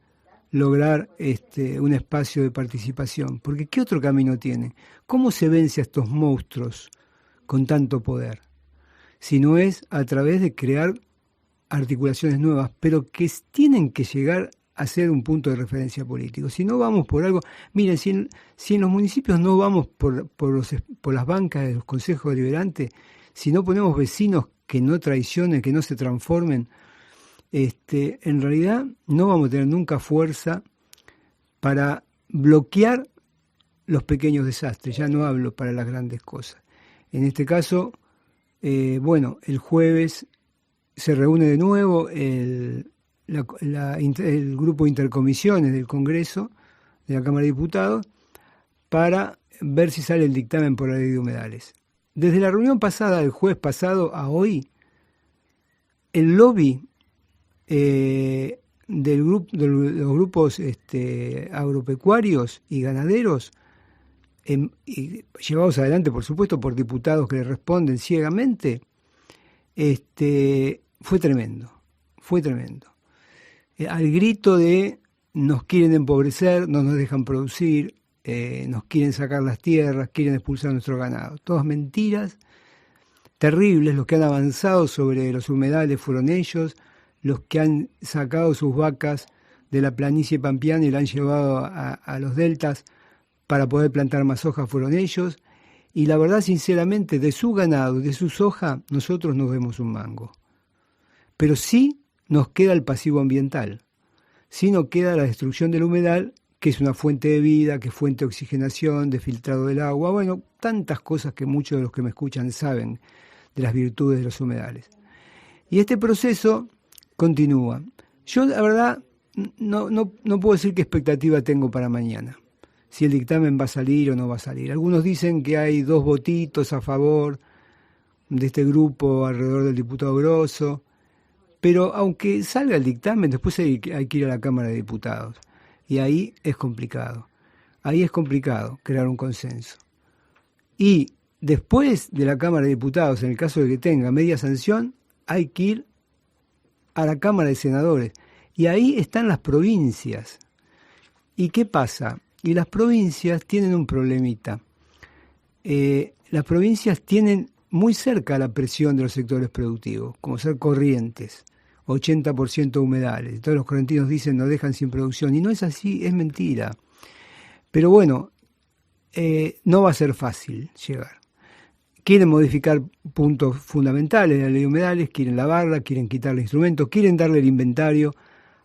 lograr un espacio de participación. Porque ¿qué otro camino tiene? ¿Cómo se vence a estos monstruos con tanto poder? Si no es a través de crear articulaciones nuevas, pero que tienen que llegar a ser un punto de referencia político. Si no vamos por algo, miren, si en los municipios no vamos por las bancas de los consejos deliberantes, si no ponemos vecinos que no traicionen, que no se transformen, en realidad no vamos a tener nunca fuerza para bloquear los pequeños desastres. Ya no hablo para las grandes cosas. En este caso, el jueves se reúne de nuevo el grupo de intercomisiones del Congreso, de la Cámara de Diputados, para ver si sale el dictamen por la ley de humedales. Desde la reunión pasada, del jueves pasado a hoy, el lobby de los grupos agropecuarios y ganaderos, y llevados adelante, por supuesto, por diputados que le responden ciegamente, fue tremendo. Al grito de nos quieren empobrecer, no nos dejan producir, nos quieren sacar las tierras, quieren expulsar a nuestro ganado. Todas mentiras terribles. Los que han avanzado sobre los humedales fueron ellos, los que han sacado sus vacas de la planicie pampeana y la han llevado a los deltas para poder plantar más soja fueron ellos. Y la verdad, sinceramente, de su ganado, de su soja, nosotros no vemos un mango. Pero sí nos queda el pasivo ambiental. Sí nos queda la destrucción del humedal, que es una fuente de vida, que es fuente de oxigenación, de filtrado del agua. Bueno, tantas cosas que muchos de los que me escuchan saben de las virtudes de los humedales. Y este proceso continúa. Yo, la verdad, no puedo decir qué expectativa tengo para mañana, si el dictamen va a salir o no va a salir. Algunos dicen que hay 2 votitos a favor de este grupo alrededor del diputado Grosso, pero aunque salga el dictamen, después hay que ir a la Cámara de Diputados. Y ahí es complicado. Ahí es complicado crear un consenso. Y después de la Cámara de Diputados, en el caso de que tenga media sanción, hay que ir a la Cámara de Senadores. Y ahí están las provincias. ¿Y qué pasa? Y las provincias tienen un problemita. Las provincias tienen muy cerca la presión de los sectores productivos, como ser Corrientes, 80% humedales. Todos los correntinos dicen nos dejan sin producción, y no es así, es mentira. Pero bueno, no va a ser fácil llegar. Quieren modificar puntos fundamentales de la ley de humedales, quieren lavarla, quieren quitarle instrumentos, quieren darle el inventario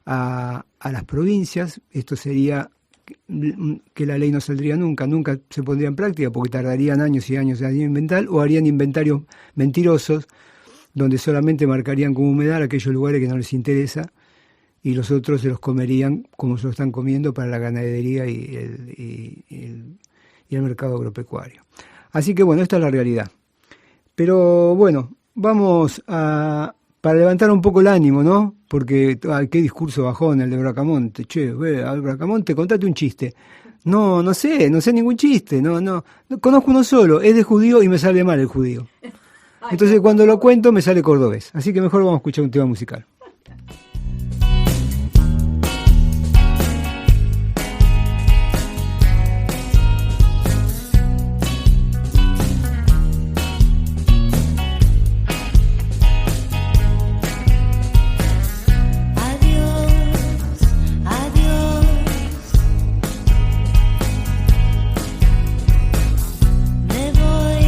a las provincias. Esto sería que la ley no saldría nunca se pondría en práctica porque tardarían años y años en hacer inventario, o harían inventarios mentirosos donde solamente marcarían como humedal aquellos lugares que no les interesa y los otros se los comerían como se lo están comiendo para la ganadería y el mercado agropecuario. Así que bueno, esta es la realidad. Pero bueno, vamos para levantar un poco el ánimo, ¿no? Porque, qué discurso bajón el de Bracamonte. Che, al Bracamonte, contate un chiste. No sé ningún chiste. No conozco uno solo, es de judío y me sale mal el judío. Entonces cuando lo cuento me sale cordobés. Así que mejor vamos a escuchar un tema musical. Me voy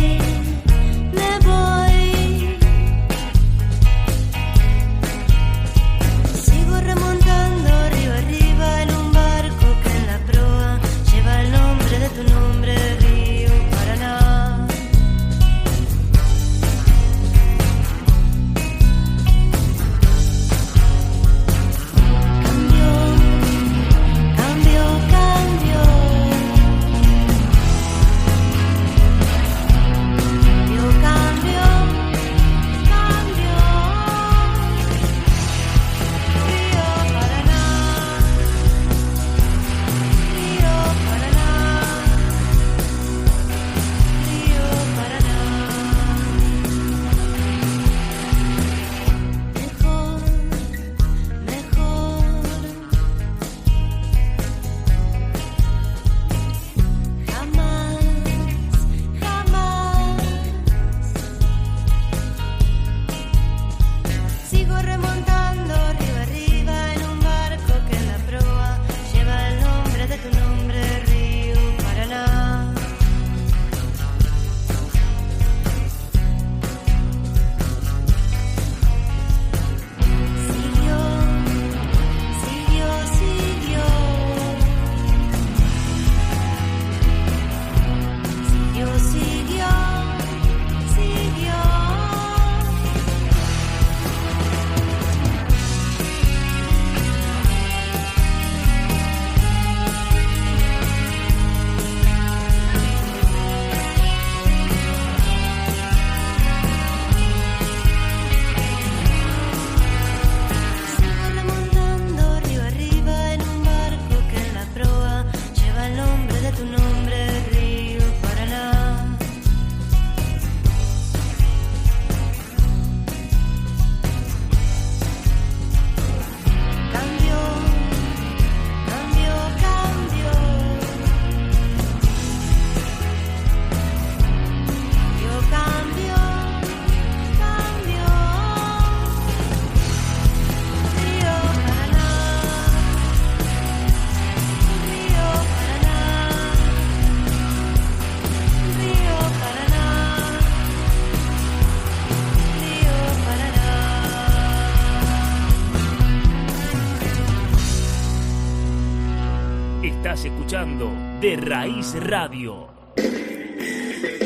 escuchando De Raíz Radio.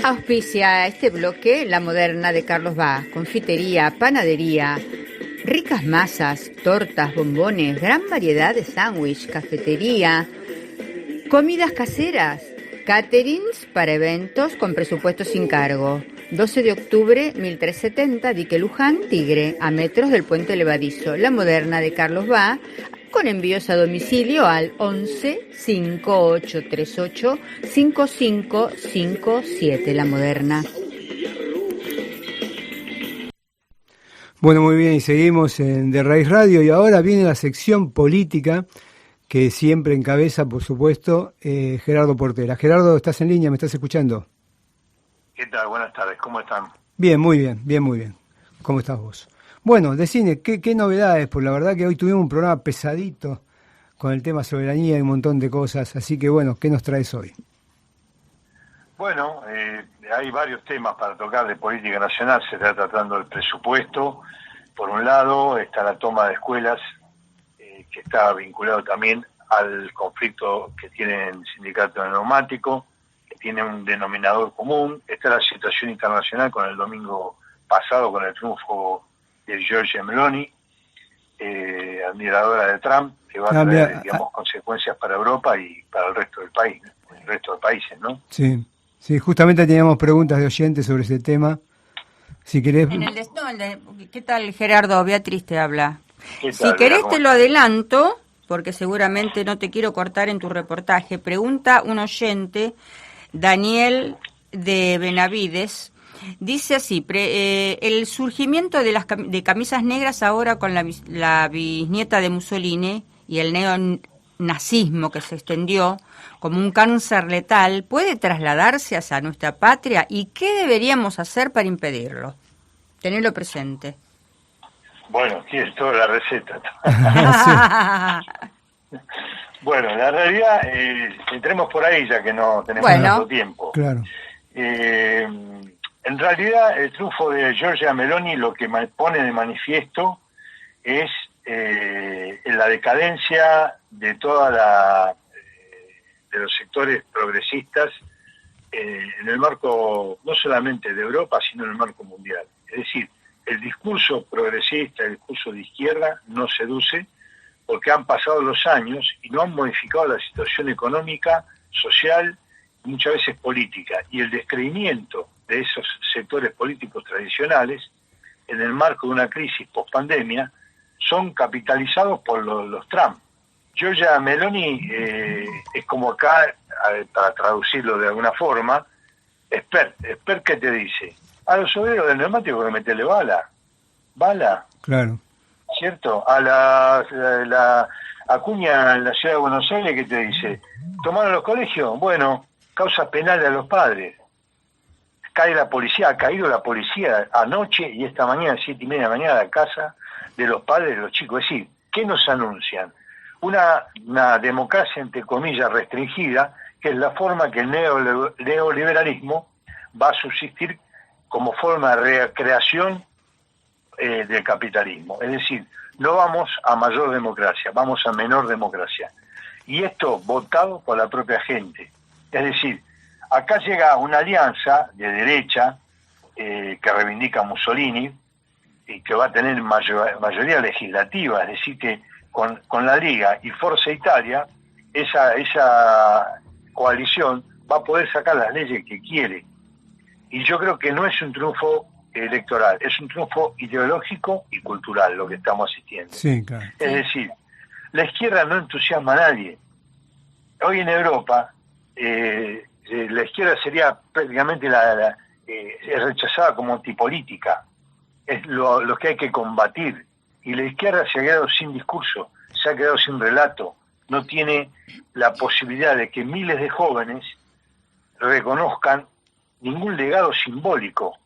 Auspicia este bloque La Moderna de Carlos Bá, confitería, panadería, ricas masas, tortas, bombones, gran variedad de sándwich, cafetería, comidas caseras, caterings para eventos con presupuesto sin cargo. 12 de octubre, 1370, Dique Luján, Tigre, a metros del puente levadizo. La Moderna de Carlos Bá, con envíos a domicilio al 11 5838 5557. La Moderna. Bueno, muy bien, y seguimos en De Raíz Radio, y ahora viene la sección política que siempre encabeza, por supuesto, Gerardo Portela. Gerardo, ¿estás en línea? ¿Me estás escuchando? ¿Qué tal? Buenas tardes, ¿cómo están? Bien, muy bien, muy bien. ¿Cómo estás vos? Bueno, decime, ¿qué novedades? Pues la verdad que hoy tuvimos un programa pesadito con el tema soberanía y un montón de cosas, así que bueno, ¿qué nos traes hoy? Bueno, hay varios temas para tocar de política nacional. Se está tratando el presupuesto. Por un lado está la toma de escuelas, que está vinculado también al conflicto que tiene el sindicato de neumático, que tiene un denominador común. Está la situación internacional con el domingo pasado, con el triunfo de Giorgia Meloni, admiradora de Trump, que va a tener, digamos, consecuencias para Europa y para el resto del país, el resto de países, ¿no? Sí, justamente teníamos preguntas de oyentes sobre ese tema. Si querés... ¿Qué tal, Gerardo? Beatriz te habla. Si tal, querés te lo adelanto, porque seguramente no te quiero cortar en tu reportaje. Pregunta un oyente, Daniel de Benavides. Dice así, el surgimiento de camisas negras ahora con la bisnieta de Mussolini y el neonazismo que se extendió como un cáncer letal, ¿puede trasladarse hacia nuestra patria? ¿Y qué deberíamos hacer para impedirlo? Tenerlo presente. Bueno, aquí es toda la receta. Bueno, la realidad, entremos por ahí ya que no tenemos tanto tiempo. Claro. En realidad, el triunfo de Giorgia Meloni lo que pone de manifiesto es la decadencia de de los sectores progresistas en el marco no solamente de Europa, sino en el marco mundial. Es decir, el discurso progresista, el discurso de izquierda no seduce porque han pasado los años y no han modificado la situación económica, social y muchas veces política. Y el descreimiento de esos sectores políticos tradicionales, en el marco de una crisis post-pandemia, son capitalizados por los Trump. Giorgia Meloni es como acá, para traducirlo de alguna forma, expert que te dice, a los obreros del neumático que meterle bala, claro, ¿cierto? A la Acuña en la ciudad de Buenos Aires que te dice, ¿tomaron los colegios? Bueno, causa penal a los padres. Cae la policía, ha caído la policía anoche y esta mañana, 7:30 de la mañana, a la casa de los padres de los chicos. Es decir, ¿qué nos anuncian? Una democracia, entre comillas, restringida, que es la forma que el neoliberalismo va a subsistir como forma de recreación del capitalismo. Es decir, no vamos a mayor democracia, vamos a menor democracia. Y esto votado por la propia gente. Es decir, acá llega una alianza de derecha que reivindica Mussolini y que va a tener mayoría legislativa, es decir, que con la Liga y Forza Italia, esa coalición va a poder sacar las leyes que quiere. Y yo creo que no es un triunfo electoral, es un triunfo ideológico y cultural lo que estamos asistiendo. Sí, claro. Es decir, la izquierda no entusiasma a nadie. Hoy en Europa, la izquierda sería prácticamente rechazada como antipolítica. Es lo que hay que combatir. Y la izquierda se ha quedado sin discurso, se ha quedado sin relato. No tiene la posibilidad de que miles de jóvenes reconozcan ningún legado simbólico.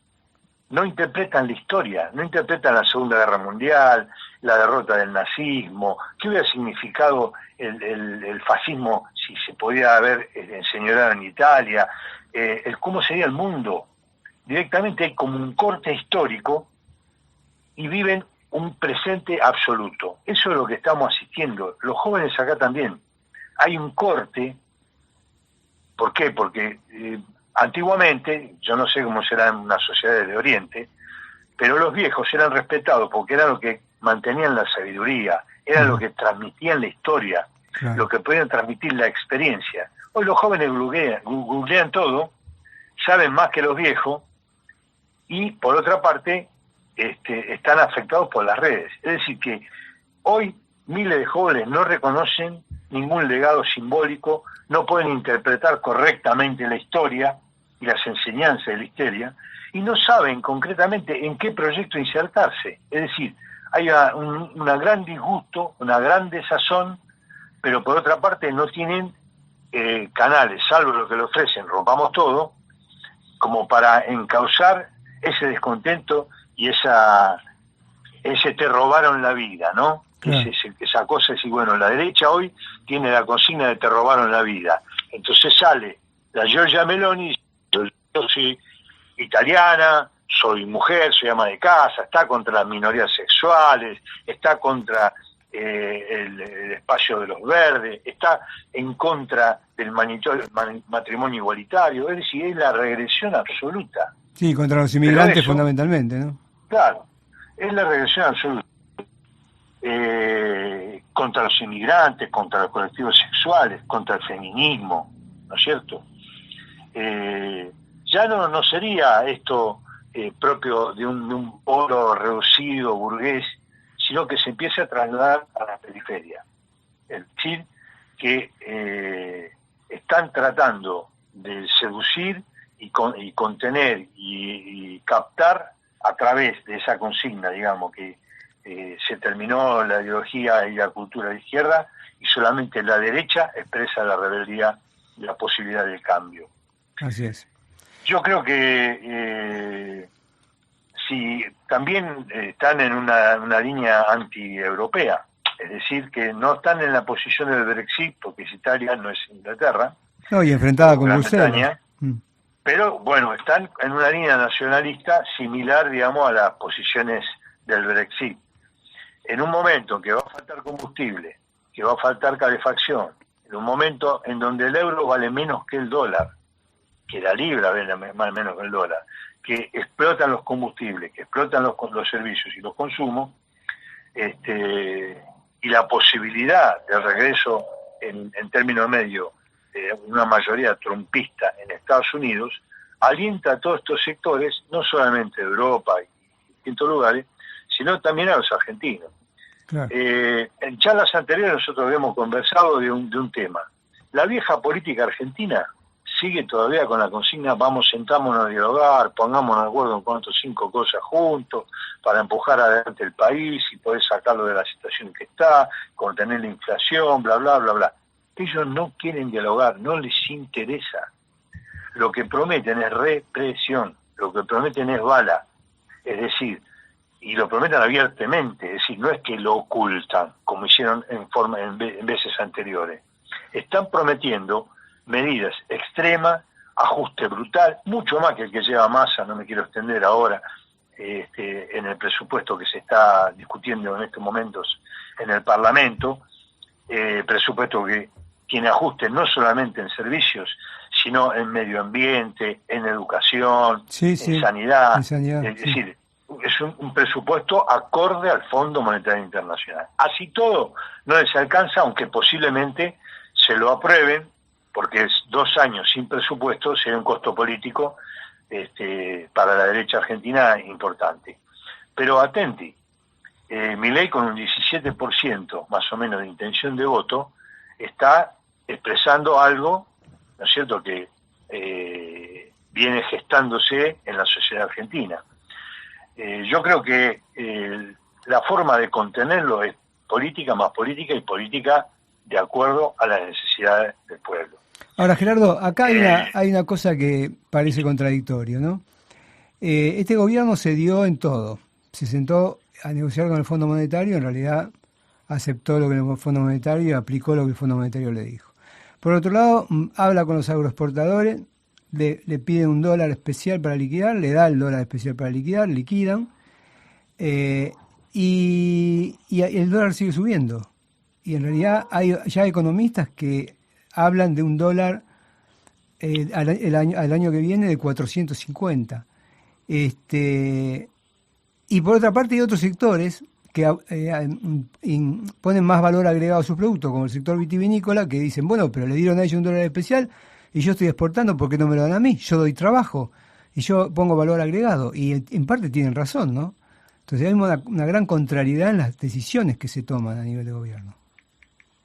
No interpretan la historia, no interpretan la Segunda Guerra Mundial, la derrota del nazismo, qué hubiera significado el fascismo si se podía haber enseñoreado en Italia, cómo sería el mundo. Directamente hay como un corte histórico y viven un presente absoluto. Eso es lo que estamos asistiendo. Los jóvenes acá también. Hay un corte ¿Por qué? Porque antiguamente, yo no sé cómo será en una sociedad de Oriente, pero los viejos eran respetados porque eran los que mantenían la sabiduría, eran los que transmitían la historia, Claro. los que podían transmitir la experiencia. Hoy los jóvenes googlean todo, saben más que los viejos, y por otra parte están afectados por las redes. Es decir, que hoy miles de jóvenes no reconocen ningún legado simbólico, no pueden interpretar correctamente la historia y las enseñanzas de la historia, y no saben concretamente en qué proyecto insertarse. Es decir, hay una gran disgusto, una gran desazón, pero por otra parte no tienen canales, salvo lo que le ofrecen, rompamos todo, como para encauzar ese descontento y ese te robaron la vida, ¿no? Claro. Esa cosa es decir, bueno, la derecha hoy tiene la consigna de te robaron la vida. Entonces sale la Giorgia Meloni, yo soy italiana, soy mujer, soy ama de casa, está contra las minorías sexuales, está contra el espacio de los verdes, está en contra del matrimonio igualitario, es decir, es la regresión absoluta. Sí, contra los inmigrantes eso, fundamentalmente, ¿no? Claro, es la regresión absoluta. Contra los inmigrantes, contra los colectivos sexuales, contra el feminismo, ¿no es cierto? Ya no sería esto propio de un polo reducido, burgués, sino que se empieza a trasladar a la periferia. Es decir, que están tratando de seducir y contener y captar a través de esa consigna, digamos, que se terminó la ideología y la cultura de izquierda y solamente la derecha expresa la rebeldía y la posibilidad del cambio. Así es. Yo creo que si también están en una línea anti-europea, es decir, que no están en la posición del Brexit, porque es Italia, no es Inglaterra. No, y enfrentada con Gran Bruselas. Bretaña, pero bueno, están en una línea nacionalista similar, digamos, a las posiciones del Brexit. En un momento en que va a faltar combustible, que va a faltar calefacción, en un momento en donde el euro vale menos que el dólar, que la libra vale más menos que el dólar, que explotan los combustibles, que explotan los servicios y los consumos, y la posibilidad de regreso en términos medios de una mayoría trumpista en Estados Unidos, alienta a todos estos sectores, no solamente de Europa y distintos lugares, sino también a los argentinos. Claro. En charlas anteriores nosotros habíamos conversado de un tema. La vieja política argentina sigue todavía con la consigna, sentámonos a dialogar, pongámonos de acuerdo en 4 o 5 cosas juntos para empujar adelante el país y poder sacarlo de la situación que está, contener la inflación, bla, bla, bla, bla. Ellos no quieren dialogar, no les interesa. Lo que prometen es represión, lo que prometen es bala, es decir, y lo prometen abiertamente, es decir, no es que lo ocultan, como hicieron en veces anteriores. Están prometiendo medidas extremas, ajuste brutal, mucho más que el que lleva Massa, no me quiero extender ahora, en el presupuesto que se está discutiendo en estos momentos en el Parlamento, presupuesto que tiene ajustes no solamente en servicios, sino en medio ambiente, en educación, en sanidad. Es decir, es un presupuesto acorde al Fondo Monetario Internacional. Así todo no les alcanza, aunque posiblemente se lo aprueben, porque es 2 años sin presupuesto, sería un costo político para la derecha argentina importante. Pero atenti, Milei con un 17% más o menos de intención de voto, está expresando algo, ¿no es cierto?, que viene gestándose en la sociedad argentina. Yo creo que la forma de contenerlo es política más política y política de acuerdo a las necesidades del pueblo. Ahora, Gerardo, acá hay una cosa que parece contradictoria, ¿no? Este gobierno cedió en todo. Se sentó a negociar con el Fondo Monetario, en realidad aceptó lo que el Fondo Monetario y aplicó lo que el Fondo Monetario le dijo. Por otro lado, habla con los agroexportadores, le pide un dólar especial para liquidar, le da el dólar especial para liquidar, liquidan, y el dólar sigue subiendo. Y en realidad hay ya economistas que hablan de un dólar al año que viene de 450. Y por otra parte hay otros sectores que ponen más valor agregado a sus productos, como el sector vitivinícola, que dicen, bueno, pero le dieron a ellos $1 especial y yo estoy exportando, ¿por qué no me lo dan a mí? Yo doy trabajo y yo pongo valor agregado. Y en parte tienen razón, ¿no? Entonces hay una gran contrariedad en las decisiones que se toman a nivel de gobierno.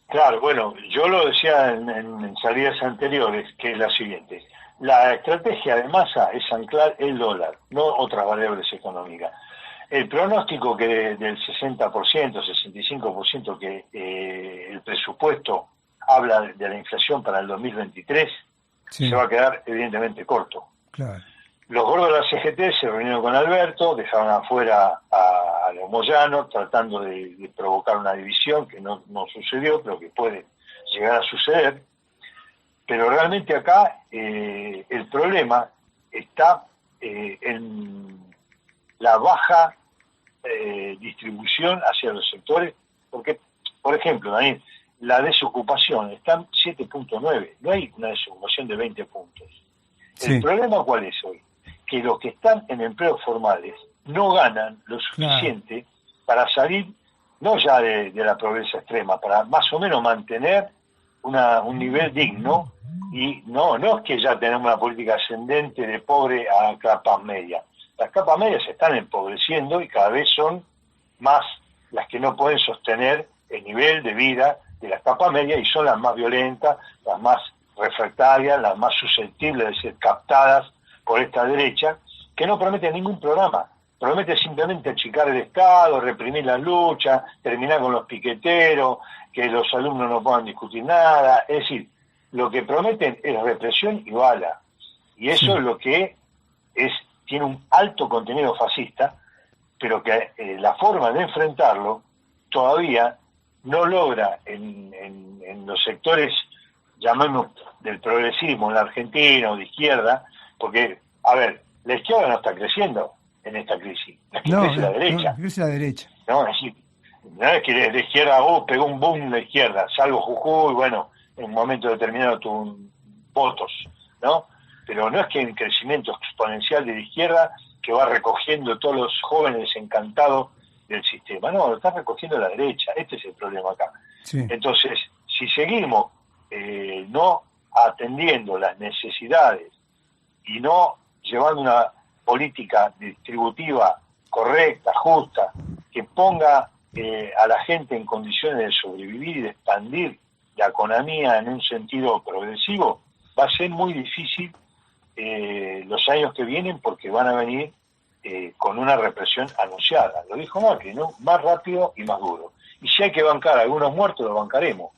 Claro, bueno, yo lo decía en salidas anteriores, que es la siguiente. La estrategia de Massa es anclar el dólar, no otras variables económicas. El pronóstico que del 60%, 65% que el presupuesto habla de la inflación para el 2023, Sí. se va a quedar evidentemente corto. Claro. Los gordos de la CGT se reunieron con Alberto, dejaron afuera a los Moyano, tratando de provocar una división que no sucedió, pero que puede llegar a suceder. Pero realmente acá el problema está en la baja distribución hacia los sectores, porque, por ejemplo, Daniel, la desocupación está en 7.9, no hay una desocupación de 20 puntos. Sí. El problema ¿cuál es hoy? Que los que están en empleos formales no ganan lo suficiente para salir, no ya de la pobreza extrema, para más o menos mantener un nivel digno, y no es que ya tenemos una política ascendente de pobre a capas medias. Las capas medias se están empobreciendo y cada vez son más las que no pueden sostener el nivel de vida de las capas medias y son las más violentas, las más refractarias, las más susceptibles de ser captadas por esta derecha, que no promete ningún programa, promete simplemente achicar el Estado, reprimir la lucha, terminar con los piqueteros, que los alumnos no puedan discutir nada, es decir, lo que prometen es represión y bala, y eso es lo que tiene un alto contenido fascista, pero que la forma de enfrentarlo todavía no logra en los sectores, llamemos del progresismo en la Argentina o de izquierda, porque, a ver, la izquierda no está creciendo en esta crisis, la que crece la derecha. No, crece la derecha. No, es decir, no es que de izquierda pegó un boom la izquierda, salvo Jujuy, bueno, en un momento determinado tuvo votos, ¿no? Pero no es que hay un crecimiento exponencial de la izquierda que va recogiendo todos los jóvenes encantados del sistema, no, lo está recogiendo la derecha, este es el problema acá. Sí. Entonces, si seguimos no atendiendo las necesidades y no llevando una política distributiva correcta, justa, que ponga a la gente en condiciones de sobrevivir y de expandir la economía en un sentido progresivo, va a ser muy difícil los años que vienen, porque van a venir con una represión anunciada. Lo dijo Macri, ¿no? Más rápido y más duro. Y si hay que bancar a algunos muertos, lo bancaremos,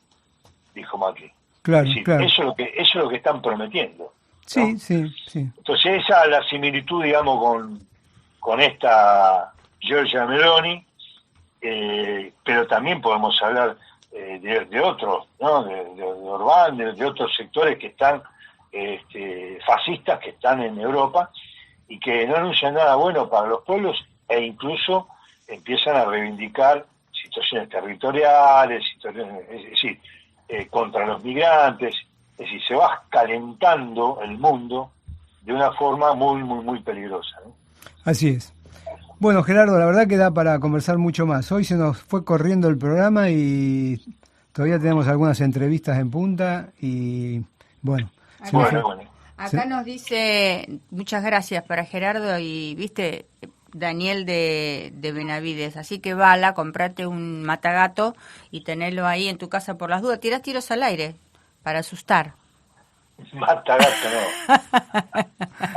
dijo Macri. Claro, es decir, claro. Eso es lo que están prometiendo, Sí, ¿no? sí. Entonces esa es la similitud, digamos, con esta Giorgia Meloni, pero también podemos hablar de otros, ¿no? De Orbán, de otros sectores que están fascistas, que están en Europa y que no anuncian nada bueno para los pueblos, e incluso empiezan a reivindicar situaciones territoriales, es decir, contra los migrantes. Es decir, se va calentando el mundo de una forma muy, muy, muy peligrosa, ¿no? Así es. Bueno, Gerardo, la verdad que da para conversar mucho más. Hoy se nos fue corriendo el programa y todavía tenemos algunas entrevistas en punta y bueno. Bueno. Acá nos dice, muchas gracias para Gerardo y, viste, Daniel de Benavides, así que bala, comprate un matagato y tenerlo ahí en tu casa por las dudas. Tirás tiros al aire para asustar. Matagato no.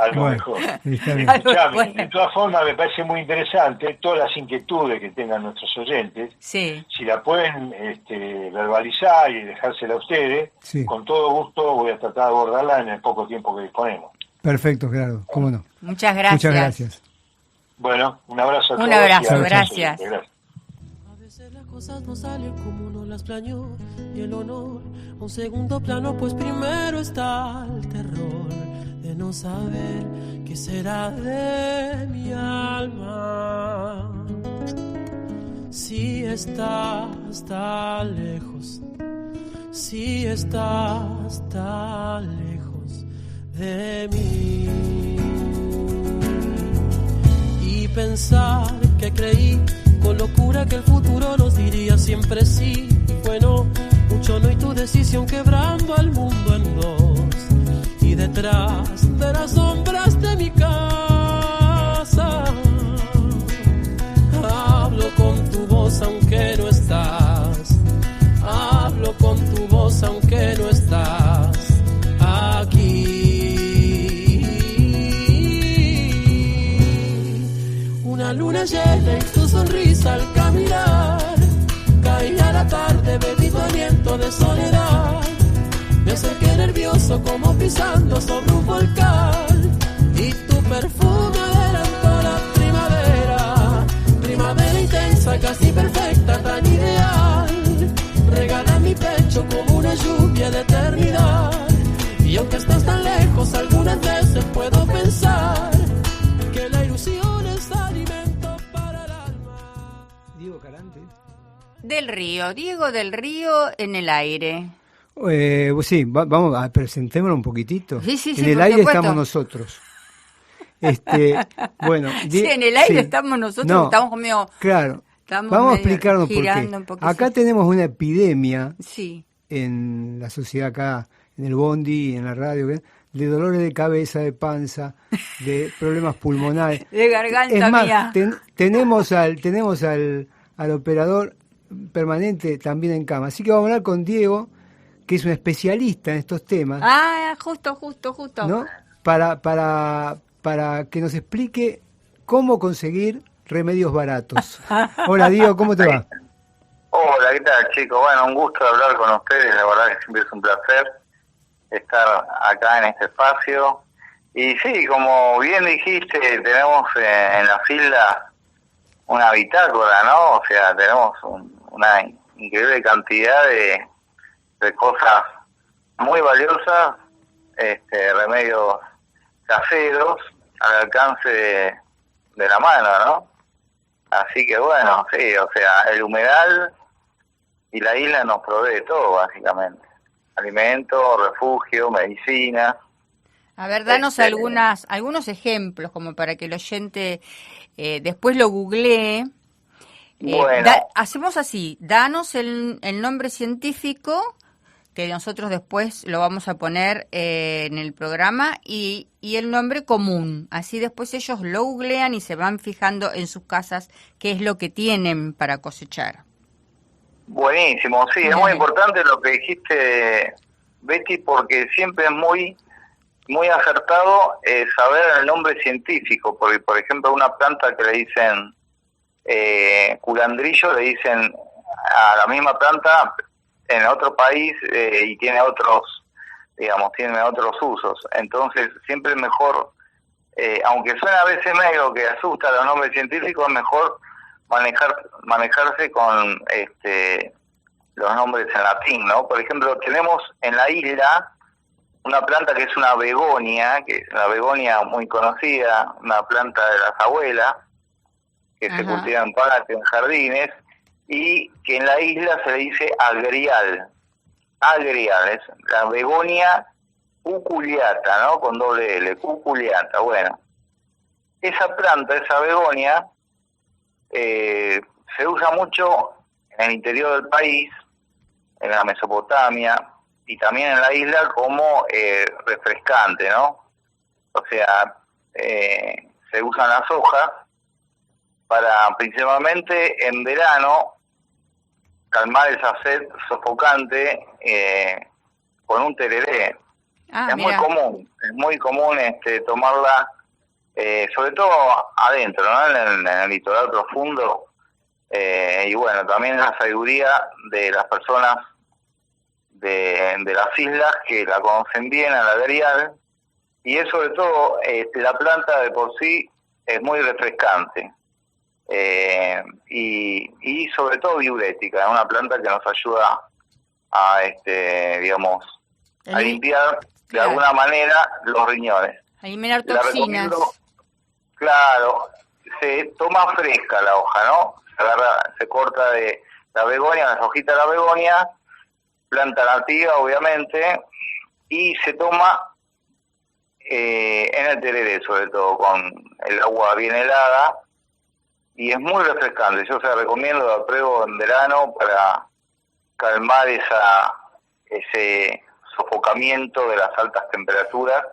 Algo Bueno, mejor. está bien. Escuchame, de todas formas me parece muy interesante todas las inquietudes que tengan nuestros oyentes. Sí. Si la pueden verbalizar y dejársela a ustedes, Sí. con todo gusto voy a tratar de abordarla en el poco tiempo que disponemos. Perfecto, Gerardo, cómo no. Muchas gracias. Muchas gracias. Bueno, un abrazo a todos. Un abrazo, y a gracias. gracias. A veces las cosas no salen como uno las planeó y el honor a un segundo plano, pues primero está el terror de no saber qué será de mi alma. Si estás tan lejos, si estás tan lejos, de mí. Y pensar que creí con locura que el futuro nos diría siempre sí. Y fue no, mucho no, y tu decisión quebrando al mundo en dos. Y detrás de las sombras de mi casa hablo con tu voz aunque no estás. Hablo con tu voz aunque no estás aquí. Una luna llena y tu sonrisa al caminar. Caía la tarde, bebido aliento de soledad. Me acerqué nervioso como pisando sobre un volcán. Y tu perfume adelantó la primavera. Primavera intensa, casi perfecta, tan ideal. Regala mi pecho como una lluvia de eternidad. Y aunque estás tan lejos, algunas veces puedo pensar que la ilusión es alimento para el alma. Diego Carante. Del Río, Diego del Río en el aire. Sí, vamos a presentémoslo un poquitito. Sí, en el por aire supuesto. estamos nosotros. Bueno, Sí, en el aire sí. estamos nosotros, No, estamos medio... claro. Estamos Vamos a medio explicarnos por girando qué. un poquito. Acá tenemos una epidemia Sí. en la sociedad acá, en el bondi, en la radio, ¿ves? De dolores de cabeza, de panza, de problemas pulmonares. De garganta Es más, mía. tenemos al operador permanente también en cama. Así que vamos a hablar con Diego, que es un especialista en estos temas, Ah, justo. ¿no? Para que nos explique cómo conseguir remedios baratos. Hola Diego, ¿cómo te va? Hola, ¿qué tal, chicos? Bueno, un gusto hablar con ustedes, la verdad que siempre es un placer estar acá en este espacio. Y sí, como bien dijiste, tenemos en la fila una bitácora, ¿no? O sea, tenemos una increíble cantidad de cosas muy valiosas, remedios caseros al alcance de la mano, ¿no? Así que bueno, sí, o sea, el humedal y la isla nos provee todo, básicamente. Alimentos, refugio, medicina. A ver, danos algunos ejemplos, como para que el oyente después lo googlee. Bueno. Hacemos así, danos el nombre científico, que nosotros después lo vamos a poner en el programa, y el nombre común. Así después ellos lo googlean y se van fijando en sus casas qué es lo que tienen para cosechar. Buenísimo, sí, es muy importante lo que dijiste, Betty, porque siempre es muy acertado saber el nombre científico, porque por ejemplo una planta que le dicen culandrillo, le dicen a la misma planta en otro país y tiene otros usos. Entonces siempre es mejor, aunque suena a veces medio que asusta los nombres científicos, es mejor manejarse con los nombres en latín, ¿no? Por ejemplo, tenemos en la isla una planta que es una begonia, que es una begonia muy conocida, una planta de las abuelas, que se cultiva en patios, en jardines, y que en la isla se le dice agrial. Agrial, es la begonia cuculiata, ¿no? Con doble L, cuculiata. Bueno, esa planta, esa begonia, se usa mucho en el interior del país, en la Mesopotamia, y también en la isla como refrescante, ¿no? O sea, se usan las hojas para, principalmente en verano, calmar esa sed sofocante con un tereré. Es muy común tomarla, sobre todo adentro, ¿no? En el litoral profundo, y bueno, también la sabiduría de las personas de las islas que la conocen bien, a la agrial, y es sobre todo, la planta de por sí es muy refrescante, y sobre todo diurética, es una planta que nos ayuda a, a limpiar de alguna manera los riñones. A eliminar toxinas. Claro, se toma fresca la hoja, ¿no? Se corta de la begonia, las hojitas de la begonia, planta nativa obviamente, y se toma en el tereré, sobre todo, con el agua bien helada, y es muy refrescante. Yo se la recomiendo, la pruebo en verano para calmar ese sofocamiento de las altas temperaturas,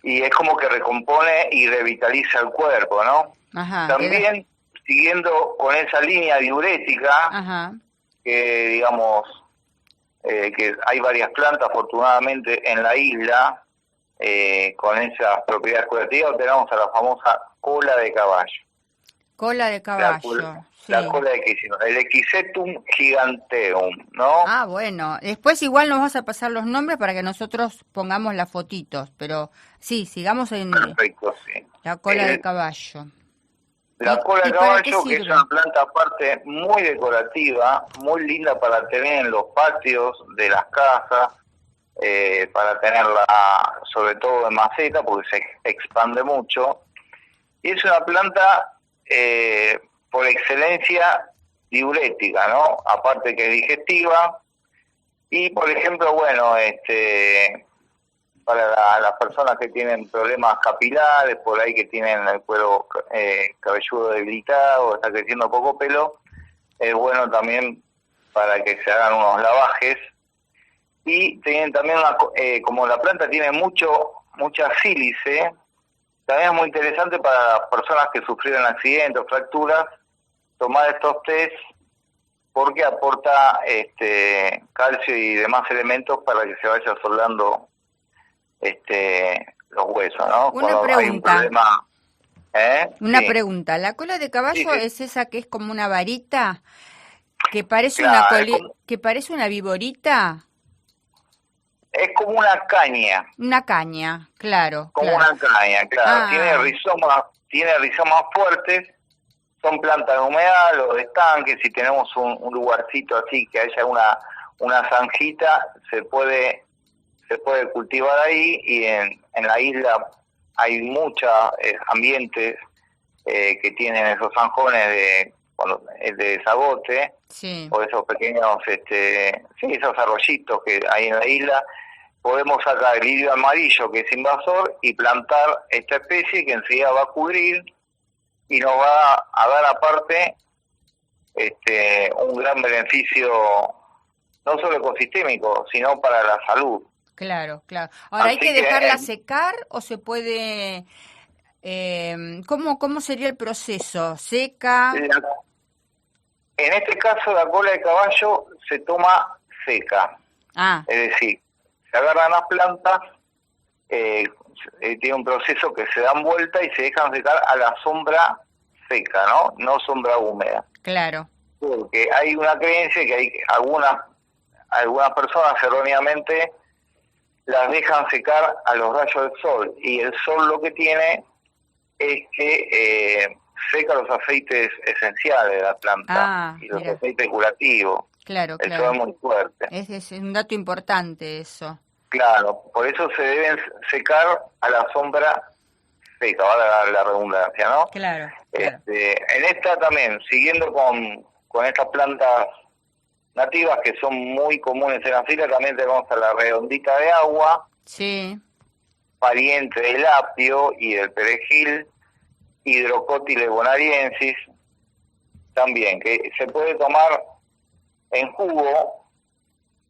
y es como que recompone y revitaliza el cuerpo, ¿no? Ajá. También, siguiendo con esa línea diurética, Ajá. que digamos, que hay varias plantas, afortunadamente, en la isla, con esas propiedades curativas, tenemos a la famosa cola de caballo. Cola de caballo. La Sí. cola de caballo, el Equisetum giganteum, ¿no? Ah, bueno. Después igual nos vas a pasar los nombres para que nosotros pongamos las fotitos, pero sí, sigamos en Perfecto, sí. la cola de caballo. La cola de para qué caballo, que es sirve? una planta aparte muy decorativa, muy linda para tener en los patios de las casas, para tenerla sobre todo en maceta, porque se expande mucho. Y es una planta por excelencia diurética, ¿no? Aparte que es digestiva. Y, por ejemplo, bueno, para las personas que tienen problemas capilares, por ahí que tienen el cuero cabelludo debilitado, está creciendo poco pelo, es bueno también para que se hagan unos lavajes. Y tienen también, como la planta tiene mucha sílice, también es muy interesante para las personas que sufrieron accidentes o fracturas, tomar estos tés, porque aporta calcio y demás elementos para que se vaya soldando los huesos, ¿no? Una Cuando hay un pregunta. problema, Una sí. pregunta. ¿La cola de caballo Sí, sí. es esa que es como una varita? ¿Que parece Claro, es que parece una viborita? Es como una caña, Una caña, claro. como claro. una caña, claro. Ah. Tiene rizomas fuertes, son plantas de humedal o de estanque. Si tenemos un lugarcito así que haya una zanjita, se puede cultivar ahí, y en la isla hay muchos ambientes que tienen esos zanjones de desagote, Sí. o esos pequeños, esos arroyitos que hay en la isla. Podemos sacar el lirio amarillo, que es invasor, y plantar esta especie que enseguida va a cubrir y nos va a dar aparte un gran beneficio, no solo ecosistémico, sino para la salud. Claro, claro. Ahora, ¿hay Así que que, dejarla secar o se puede... ¿cómo sería el proceso? ¿Seca? En este caso, la cola de caballo se toma seca. Ah, Es decir, se agarran las plantas, tiene un proceso que se dan vuelta y se dejan secar a la sombra seca, ¿no? No sombra húmeda. claro. Porque hay una creencia que hay algunas personas erróneamente las dejan secar a los rayos del sol, y el sol lo que tiene es que seca los aceites esenciales de la planta y los mira. aceites curativos. Claro, El claro. sol es muy fuerte. Es un dato importante eso. Claro, por eso se deben secar a la sombra seca, valga la redundancia, ¿no? Claro. En esta también, siguiendo con estas plantas nativas que son muy comunes en las islas, también tenemos a la redondita de agua, Sí. pariente del apio y del perejil, Hydrocotyle bonariensis, también, que se puede tomar en jugo,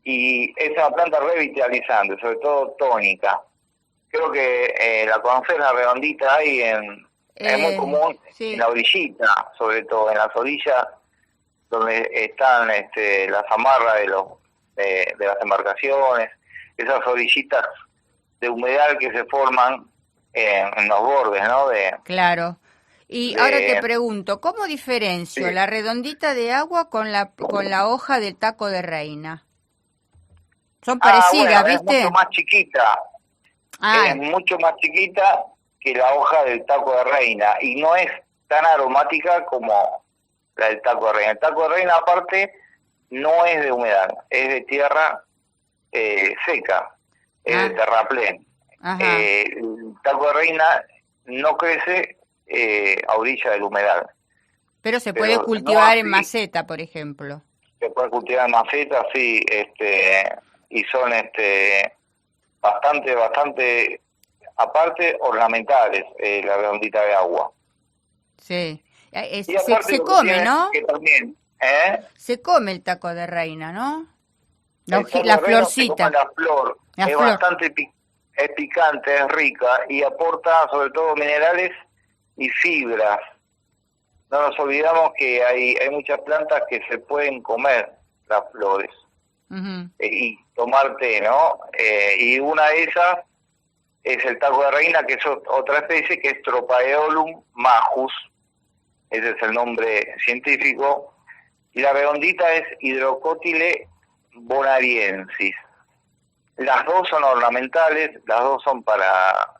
y es una planta revitalizante, sobre todo tónica. Creo que la conoces, la redondita, ahí es muy común, sí. en la orillita, sobre todo en las orillas donde están las amarras de las embarcaciones, esas orillitas de humedal que se forman en los bordes, ¿no? Claro. Y ahora te pregunto, ¿cómo diferencio Sí. la redondita de agua con la hoja del taco de reina? Son parecidas, bueno, ¿viste? es mucho más chiquita. Es mucho más chiquita que la hoja del taco de reina, y no es tan aromática como la del taco de reina. El taco de reina, aparte, no es de humedad, es de tierra seca, es de terraplén. El taco de reina no crece a orilla del humedal. Pero se puede cultivar no en así. maceta, por ejemplo. Se puede cultivar en maceta, sí, y son bastante aparte ornamentales, la redondita de agua. Sí. Y Se aparte lo que come, tiene ¿no? que también, Se come el taco de reina, ¿no? el taco La de reina se florcita. come la flor, La es flor. bastante es picante, es rica y aporta sobre todo minerales y fibras. No nos olvidamos que hay muchas plantas que se pueden comer las flores Ujú. y tomar té, ¿no? Y una de esas es el taco de reina, que es otra especie, que es Tropaeolum majus, ese es el nombre científico, y la redondita es Hydrocotyle bonariensis. Las dos son ornamentales, las dos son para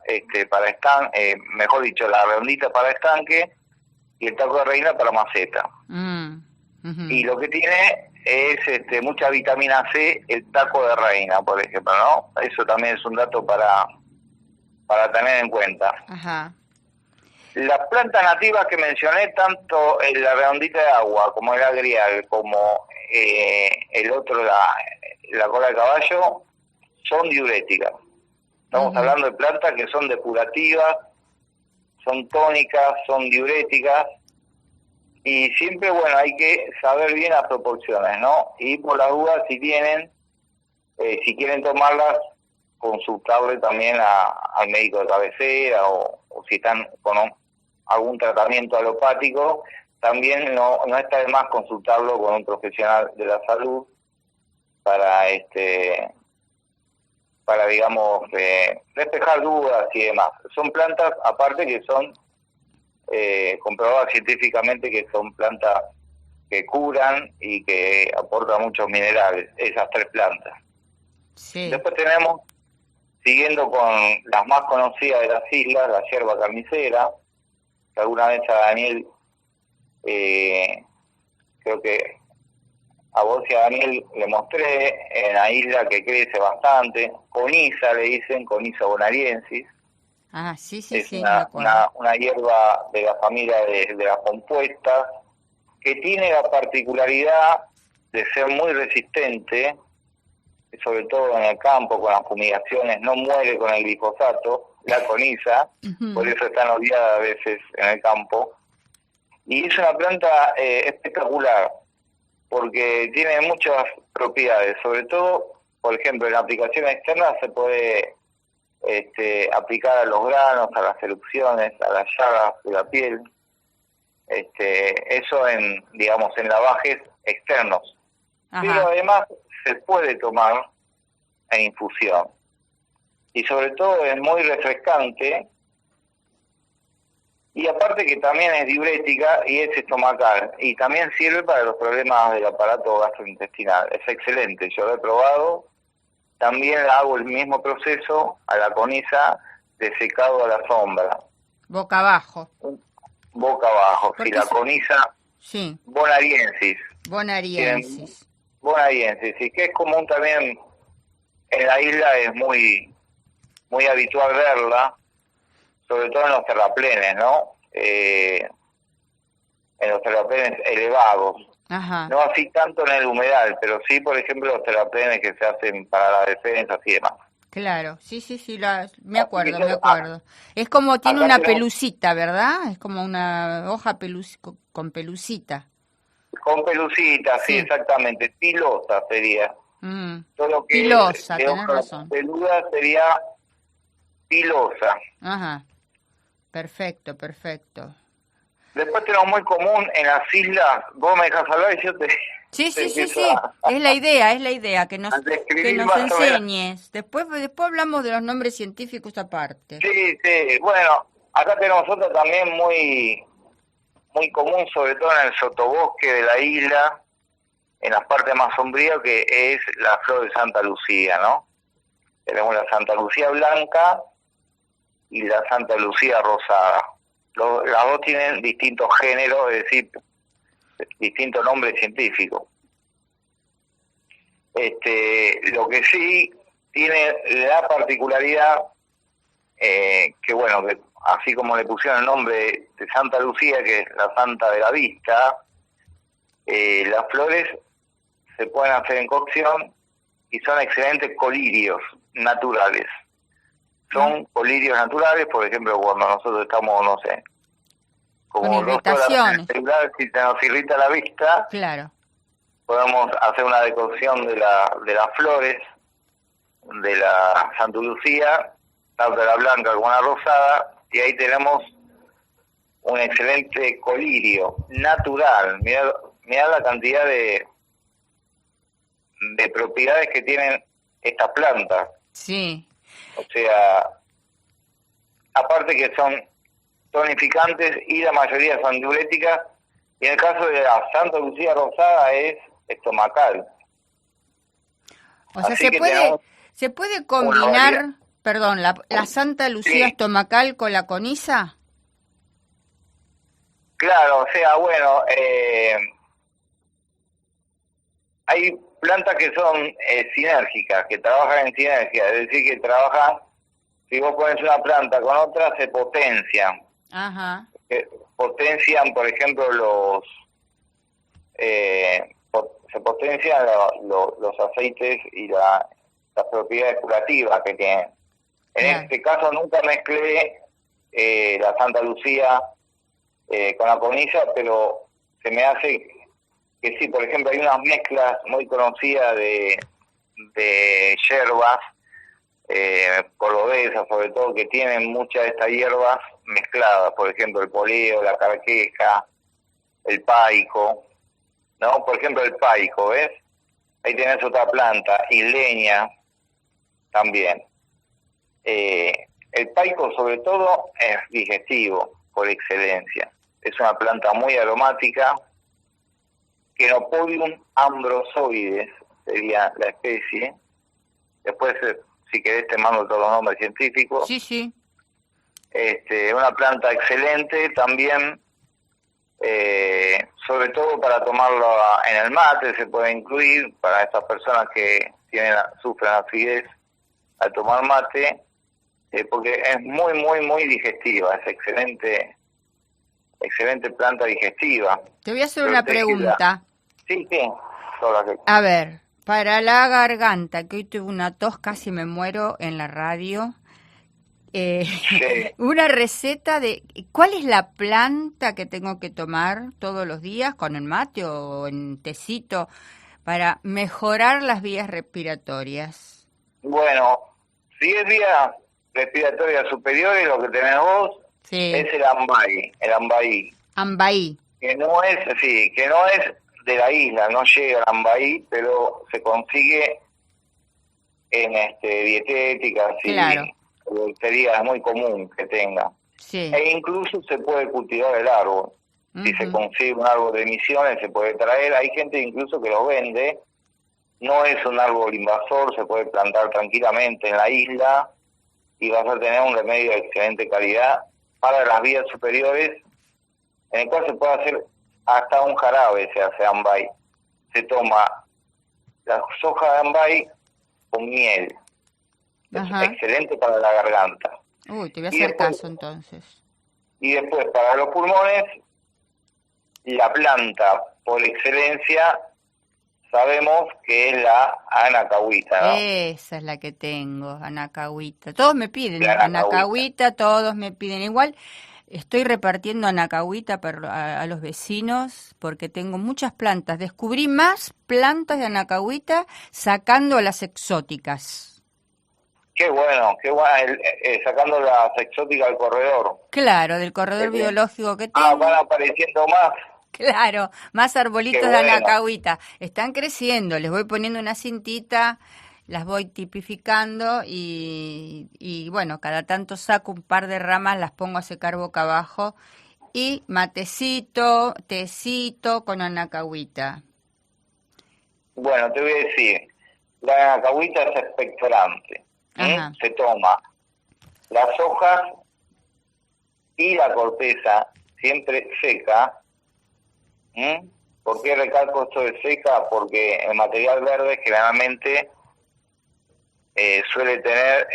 mejor dicho, la redondita para estanque y el taco de reina para maceta. Ujú. Y lo que tiene es mucha vitamina C, el taco de reina, por ejemplo, ¿no? Eso también es un dato para tener en cuenta. Ajá. Las plantas nativas que mencioné, tanto la redondita de agua, como el agrial, como el otro, la cola de caballo, son diuréticas. Estamos hablando de plantas que son depurativas, son tónicas, son diuréticas, y siempre, bueno, hay que saber bien las proporciones, ¿no? Y por las dudas, si si quieren tomarlas, consultarle también al médico de cabecera o si están con algún tratamiento alopático, también no está de más consultarlo con un profesional de la salud para digamos despejar dudas y demás. Son plantas aparte que son comprobadas científicamente que son plantas que curan y que aportan muchos minerales, esas tres plantas. Sí. Después tenemos, siguiendo con las más conocidas de las islas, la yerba carnicera, que alguna vez a Daniel, creo que a vos y a Daniel le mostré, en la isla que crece bastante, coniza le dicen, coniza bonariensis. Ah, sí, Es me acuerdo. una hierba de la familia de las compuestas, que tiene la particularidad de ser muy resistente, sobre todo en el campo, con las fumigaciones, no muere con el glifosato, la coniza, por eso están odiadas a veces en el campo. Y es una planta espectacular, porque tiene muchas propiedades, sobre todo, por ejemplo, en la aplicación externa se puede aplicar a los granos, a las erupciones, a las llagas de la piel, eso en lavajes externos. Ajá. Pero además se puede tomar en infusión y sobre todo es muy refrescante y aparte que también es diurética y es estomacal y también sirve para los problemas del aparato gastrointestinal. Es excelente, yo lo he probado. También hago el mismo proceso a la coniza de secado a la sombra. Boca abajo. Boca abajo. Si la coniza sí. bonariensis. Bonariensis. Bonariensis, sí, que es común también en la isla, es muy habitual verla, sobre todo en los terraplenes, ¿no? En los terraplenes elevados. Ajá. No así tanto en el humedal, pero sí, por ejemplo, los terraplenes que se hacen para la defensa y demás. Claro, sí, me acuerdo. Es como, tiene una pelucita, ¿verdad? Es como una hoja con pelucita. Con pelucita, sí, exactamente. Pilosa sería. Solo que pilosa, tenés razón. Peluda sería pilosa. Ajá, perfecto. Después tenemos muy común en las islas, vos me dejas hablar y yo te... Sí, es la idea, que nos enseñes. Después hablamos de los nombres científicos aparte. Sí, bueno, acá tenemos otra también muy común, sobre todo en el sotobosque de la isla, en las partes más sombrías, que es la flor de Santa Lucía, ¿no? Tenemos la Santa Lucía blanca y la Santa Lucía rosada. Las dos tienen distintos géneros, es decir, distintos nombres científicos. Lo que sí tiene la particularidad que bueno, que así como le pusieron el nombre de Santa Lucía, que es la Santa de la Vista, las flores se pueden hacer en cocción y son excelentes colirios naturales. son colirios naturales, por ejemplo, cuando nosotros estamos, no sé, como Con 2 horas en el irritaciones. celular, si se nos irrita la vista, Claro. podemos hacer una decocción de las flores, de la Santa Lucía, tanto la blanca como la rosada, y ahí tenemos un excelente colirio natural. Mirá la cantidad de propiedades que tienen estas plantas. Sí. O sea, aparte que son tonificantes y la mayoría son diuréticas, y en el caso de la Santa Lucía rosada es estomacal. O sea, Así que tenemos se puede una combinar, variedad. perdón, la Santa Lucía Sí. estomacal con la conisa. Claro, o sea, bueno, hay plantas que son sinérgicas, que trabajan en sinergia, es decir, que trabajan, si vos pones una planta con otra, se potencian. Ajá. Potencian, por ejemplo, se potencian los aceites y las propiedades curativas que tienen. En Claro. este caso nunca mezclé la Santa Lucía con la conisa, pero se me hace que sí, por ejemplo, hay unas mezclas muy conocidas de hierbas cordobesas, sobre todo, que tienen muchas de estas hierbas mezcladas, por ejemplo, el poleo, la carqueja, el paico, ¿no? Por ejemplo, el paico, ¿ves? Ahí tenés otra planta, isleña, también. El paico, sobre todo, es digestivo, por excelencia. Es una planta muy aromática. Chenopodium ambrosoides sería la especie. Después, si querés, te mando todos los nombres científicos. Sí, sí. Una planta excelente también, sobre todo para tomarlo en el mate, se puede incluir para estas personas que sufren acidez al tomar mate, porque es muy, muy, muy digestiva, es excelente planta digestiva. Te voy a hacer una Protegida. pregunta. Sí, sí. Todas las que- A ver, para la garganta, que hoy tuve una tos, casi me muero en la radio. Sí. Una receta de cuál es la planta que tengo que tomar todos los días con el mate o en tecito para mejorar las vías respiratorias. Bueno, si es vía respiratoria superior, lo que tenés vos Sí, es el ambaí, Ambaí. que no es de la isla, no llega al ambaí, pero se consigue en dietéticas y Claro. dulcería, es muy común que tenga. Sí. E incluso se puede cultivar el árbol. Si se Ujú. consigue un árbol de Misiones, se puede traer. Hay gente incluso que lo vende. No es un árbol invasor, se puede plantar tranquilamente en la isla y vas a tener un remedio de excelente calidad para las vías superiores, en el cual se puede hacer hasta un jarabe, se hace ambay. Se toma las hojas de ambay con miel. Ajá. Es excelente para la garganta. Uy, te voy a Y hacer después- caso entonces. Y después, para los pulmones, la planta por excelencia sabemos que es la anacahuita, ¿no? Esa es la que tengo, anacahuita. Todos me piden La anacahuita. anacahuita, todos me piden igual. Estoy repartiendo anacahuita a los vecinos porque tengo muchas plantas. Descubrí más plantas de anacahuita sacando las exóticas. Qué bueno, sacando las exóticas del corredor. Claro, del corredor Qué bien. biológico que Ah, tengo. van apareciendo más. Claro, más arbolitos Qué de bueno. anacahuita. Están creciendo, les voy poniendo una cintita, las voy tipificando y bueno, cada tanto saco un par de ramas, las pongo a secar boca abajo y matecito, tecito con anacahuita. Bueno, te voy a decir, la anacahuita es expectorante. Ajá. Se toma las hojas y la corteza siempre seca. ¿Por qué recalco esto de seca? Porque el material verde generalmente suele tener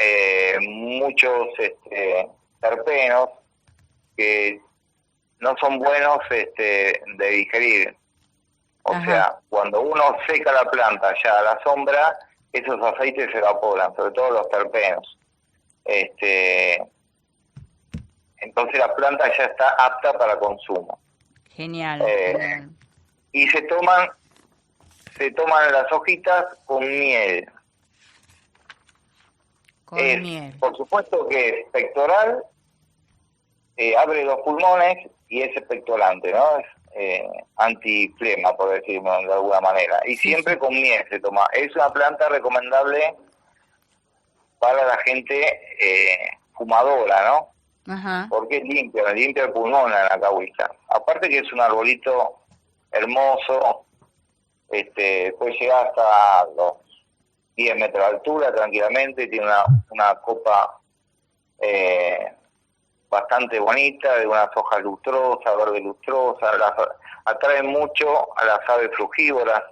muchos terpenos que no son buenos de digerir. O Ajá. sea, cuando uno seca la planta ya a la sombra, esos aceites se evaporan, sobre todo los terpenos. Entonces la planta ya está apta para consumo. Genial, genial. Y se toman las hojitas con miel. Con miel. Por supuesto que es pectoral, abre los pulmones y es expectorante, ¿no? Es antiflema, por decirlo de alguna manera. Y siempre con miel se toma. Es una planta recomendable para la gente fumadora, ¿no? Ajá. Porque es limpia el pulmón la anacahuita. Aparte que es un arbolito hermoso, puede llegar hasta los 10 metros de altura tranquilamente, tiene una copa bastante bonita, de unas hojas lustrosas, verde lustrosa, atrae mucho a las aves frugívoras,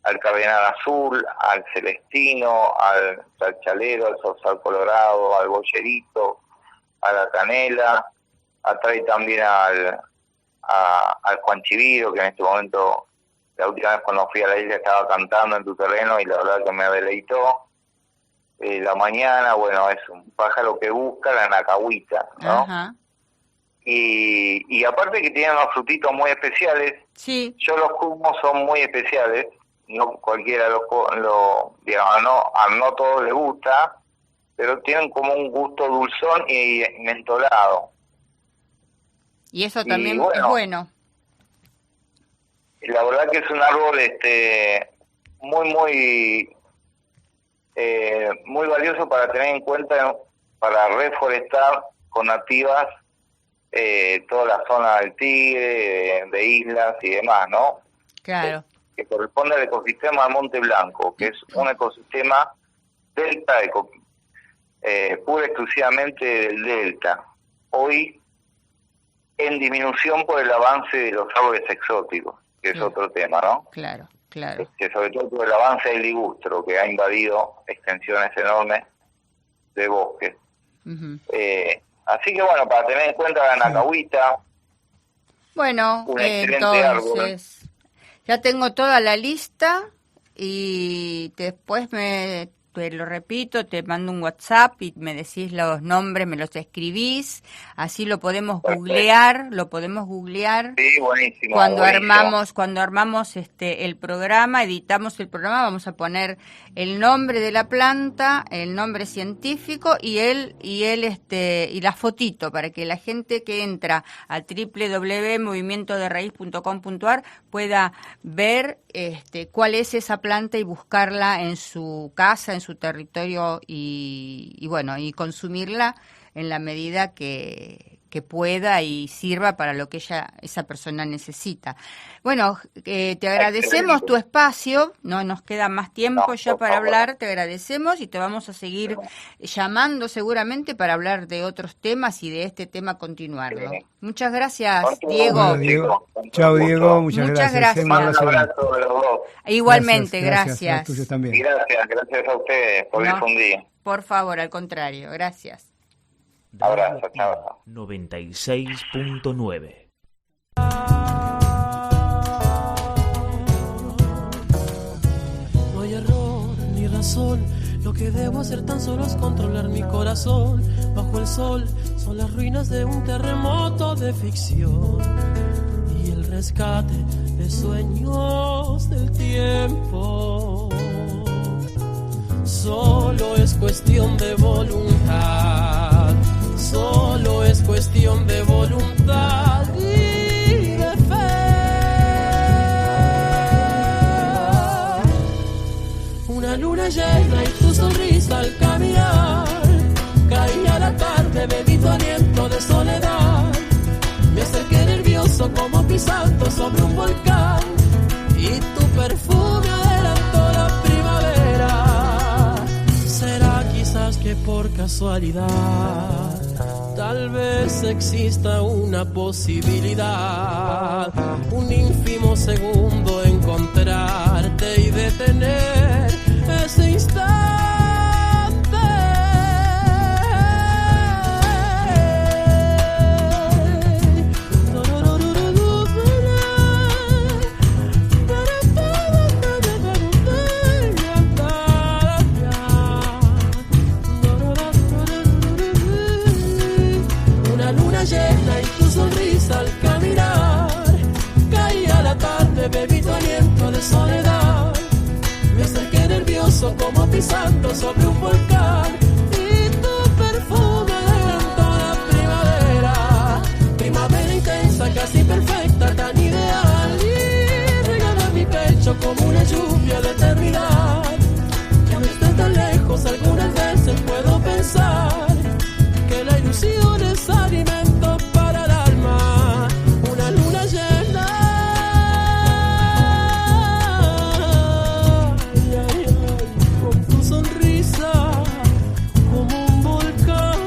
al cardenal azul, al celestino, al chalchalero, al zorzal colorado, al boyerito, a la canela, atrae también al juanchiviro, que en este momento, la última vez cuando fui a la isla estaba cantando en tu terreno y la verdad que me deleitó. La mañana, bueno, es un pájaro que busca la anacahuita, ¿no? Ajá. Y aparte que tienen unos frutitos muy especiales. Sí. Yo los zumos son muy especiales, no cualquiera digamos, no todos les gusta, pero tienen como un gusto dulzón y mentolado. Y eso también bueno, es bueno. La verdad que es un árbol muy valioso para tener en cuenta para reforestar con nativas toda la zona del Tigre, de islas y demás, ¿no? Claro. Que corresponde al ecosistema de Monte Blanco, que es un ecosistema delta, pura exclusivamente del delta. Hoy en disminución por el avance de los árboles exóticos, que es otro tema, ¿no? Claro, claro. Que sobre todo por el avance del ligustro, que ha invadido extensiones enormes de bosque. Uh-huh. Así que bueno, para tener en cuenta la anacahuita. Bueno, un excelente entonces ya tengo toda la lista y después te lo repito, te mando un WhatsApp y me decís los nombres, me los escribís, así lo podemos googlear, Sí, buenísimo. Cuando armamos el programa, editamos el programa, vamos a poner el nombre de la planta, el nombre científico y la fotito para que la gente que entra a www.movimientoderaíz.com.ar pueda ver cuál es esa planta y buscarla en su casa, en su territorio y bueno, y consumirla en la medida que pueda y sirva para lo que esa persona necesita. Bueno, te agradecemos tu espacio, no nos queda más tiempo ya para hablar, te agradecemos y te vamos a seguir llamando seguramente para hablar de otros temas y de este tema continuarlo. Muchas gracias, Diego. Bueno, Diego. Chao, Diego, muchas gracias. Un abrazo a los dos. Igualmente, gracias. A los tuyos también. Gracias a ustedes por difundir. Por favor, al contrario, gracias. Abrazo, chao. 96.9. No hay error ni razón, lo que debo hacer tan solo es controlar mi corazón. Bajo el sol son las ruinas de un terremoto de ficción y el rescate de sueños del tiempo. Solo es cuestión de voluntad, solo es cuestión de voluntad y de fe. Una luna llena y tu sonrisa al caminar, caía la tarde, bendito aliento de soledad. Me acerqué nervioso como pisando sobre un volcán y tu perfume adelantó la primavera. Será quizás que por casualidad tal vez exista una posibilidad, un ínfimo segundo encontrarte y detener ese instante. sobre un volcán y tu perfume adelantó la primavera. Primavera intensa, casi perfecta, tan ideal. Y regala mi pecho como una lluvia de eternidad. Que no esté tan lejos, algunas veces puedo pensar que la ilusión es alimento para el alma. Una luna llena, ay, ay, ay, con tu sonrisa como un volcán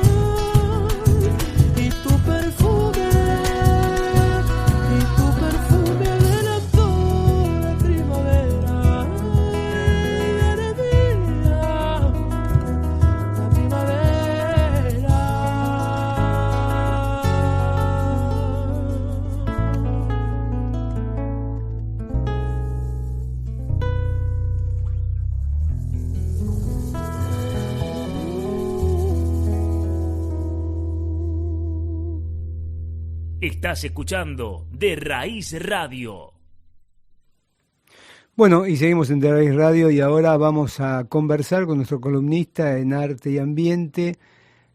y tu perfume adelantó la primavera. La primavera. Estás escuchando De Raíz Radio. Bueno, y seguimos en The Raíz Radio y ahora vamos a conversar con nuestro columnista en arte y ambiente,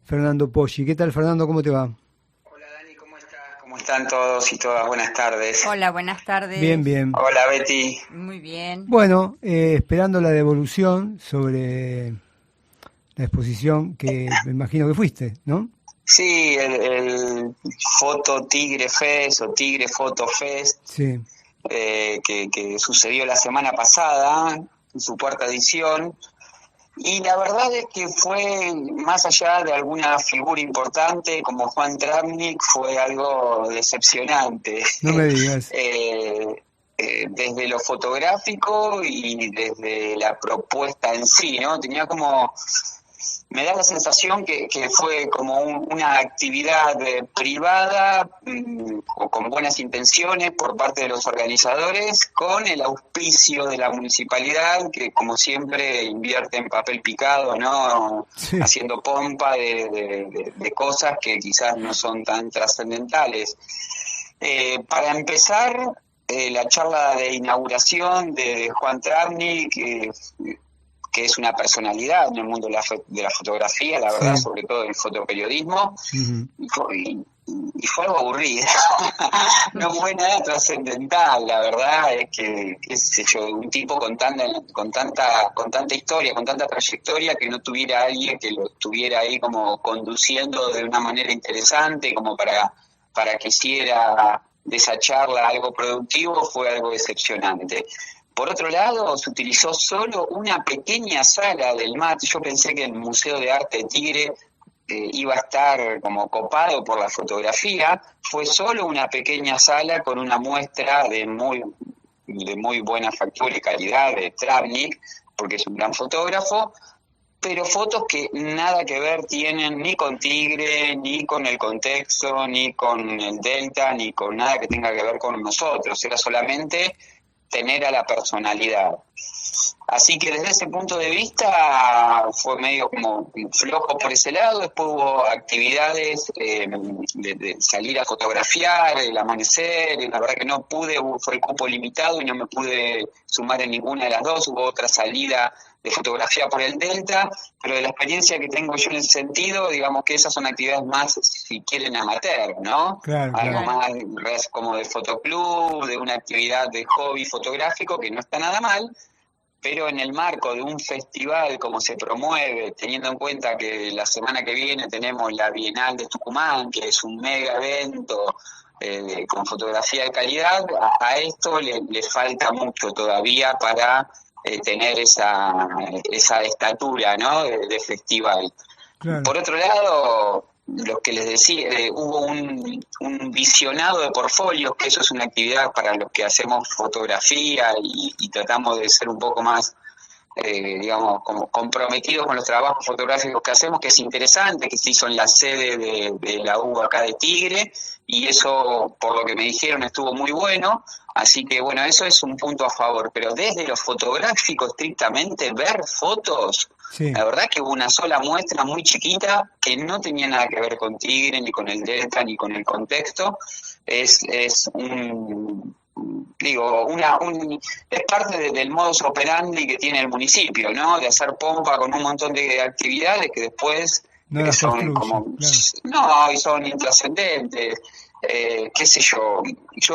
Fernando Poggi. ¿Qué tal, Fernando? ¿Cómo te va? Hola Dani, ¿cómo estás? ¿Cómo están todos y todas? Buenas tardes. Hola, buenas tardes. Bien, bien. Hola Betty. Muy bien. Bueno, esperando la devolución sobre la exposición que me imagino que fuiste, ¿no? Sí, el Foto Tigre Fest o Tigre Foto Fest Sí. que sucedió la semana pasada, en su cuarta edición. Y la verdad es que fue, más allá de alguna figura importante como Juan Travnik, fue algo decepcionante. No me digas. Desde lo fotográfico y desde la propuesta en sí, ¿no? Tenía como... Me da la sensación que fue como una actividad privada o con buenas intenciones por parte de los organizadores, con el auspicio de la municipalidad, que como siempre invierte en papel picado, ¿no? Sí. Haciendo pompa de cosas que quizás no son tan trascendentales. Para empezar, la charla de inauguración de Juan Travnik, que es una personalidad en el mundo de la fotografía, la verdad, sí. Sobre todo del fotoperiodismo, y fue algo aburrido. No fue nada trascendental, la verdad es que, qué sé yo, un tipo con tanta historia, con tanta trayectoria, que no tuviera alguien que lo estuviera ahí como conduciendo de una manera interesante, como para que hiciera de esa charla algo productivo, fue algo decepcionante. Por otro lado, se utilizó solo una pequeña sala del MAT. Yo pensé que el Museo de Arte de Tigre iba a estar como copado por la fotografía. Fue solo una pequeña sala con una muestra de muy buena factura y calidad de Travnik, porque es un gran fotógrafo, pero fotos que nada que ver tienen ni con Tigre, ni con el contexto, ni con el Delta, ni con nada que tenga que ver con nosotros. Era solamente tener a la personalidad. Así que desde ese punto de vista fue medio como flojo por ese lado. Después hubo actividades de salir a fotografiar, el amanecer, y la verdad que no pude, fue el cupo limitado y no me pude sumar en ninguna de las dos. Hubo otra salida de fotografía por el Delta, pero de la experiencia que tengo yo en ese sentido, digamos que esas son actividades más, si quieren, amateur, ¿no? Claro, algo más como de fotoclub, de una actividad de hobby fotográfico, que no está nada mal, pero en el marco de un festival como se promueve, teniendo en cuenta que la semana que viene tenemos la Bienal de Tucumán, que es un mega evento con fotografía de calidad, a esto le falta mucho todavía para tener esa estatura, ¿no? de festival. Claro. Por otro lado, lo que les decía, hubo un visionado de portfolios, que eso es una actividad para los que hacemos fotografía y tratamos de ser un poco más, digamos, como comprometidos con los trabajos fotográficos que hacemos, que es interesante, que se hizo en la sede de la U acá de Tigre, y eso, por lo que me dijeron, estuvo muy bueno. Así que, bueno, eso es un punto a favor. Pero desde lo fotográfico, estrictamente, ver fotos, sí. La verdad que hubo una sola muestra muy chiquita que no tenía nada que ver con Tigre, ni con el Delta, ni con el contexto. Es Digo, es parte del modus operandi que tiene el municipio, ¿no? De hacer pompa con un montón de actividades que después no las son como... claro. No, y son intrascendentes. Qué sé yo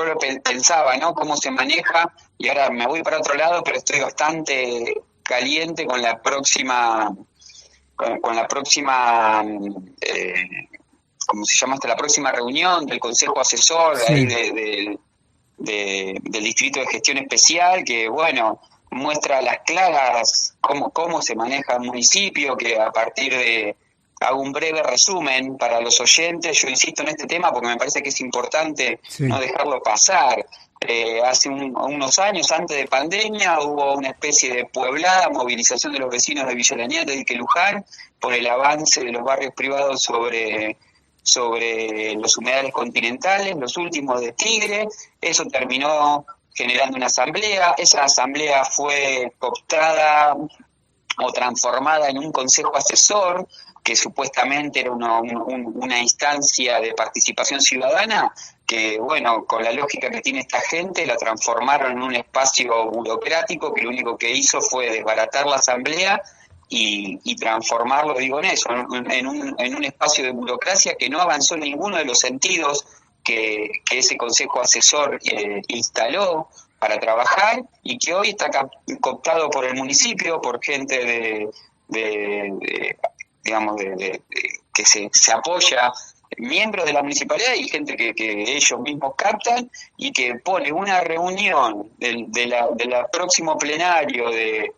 lo pensaba, ¿no? Cómo se maneja, y ahora me voy para otro lado, pero estoy bastante caliente con la próxima... Con la próxima... ¿cómo se llama? Hasta la próxima reunión del Consejo Asesor Sí. ahí del Distrito de Gestión Especial, que bueno, muestra a las claras cómo se maneja el municipio, que a partir de... Hago un breve resumen para los oyentes. Yo insisto en este tema porque me parece que es importante no dejarlo pasar. Hace unos años, antes de pandemia, hubo una especie de pueblada movilización de los vecinos de Villa Laniata y de Luján por el avance de los barrios privados sobre los humedales continentales, los últimos de Tigre. Eso terminó generando una asamblea. Esa asamblea fue cooptada o transformada en un consejo asesor, que supuestamente era una instancia de participación ciudadana, que bueno, con la lógica que tiene esta gente, la transformaron en un espacio burocrático que lo único que hizo fue desbaratar la asamblea y transformarlo, digo, en eso, en un espacio de burocracia que no avanzó en ninguno de los sentidos que ese consejo asesor instaló para trabajar, y que hoy está cooptado por el municipio, por gente que se apoya, miembros de la municipalidad y gente que ellos mismos captan, y que pone una reunión de la próximo plenario de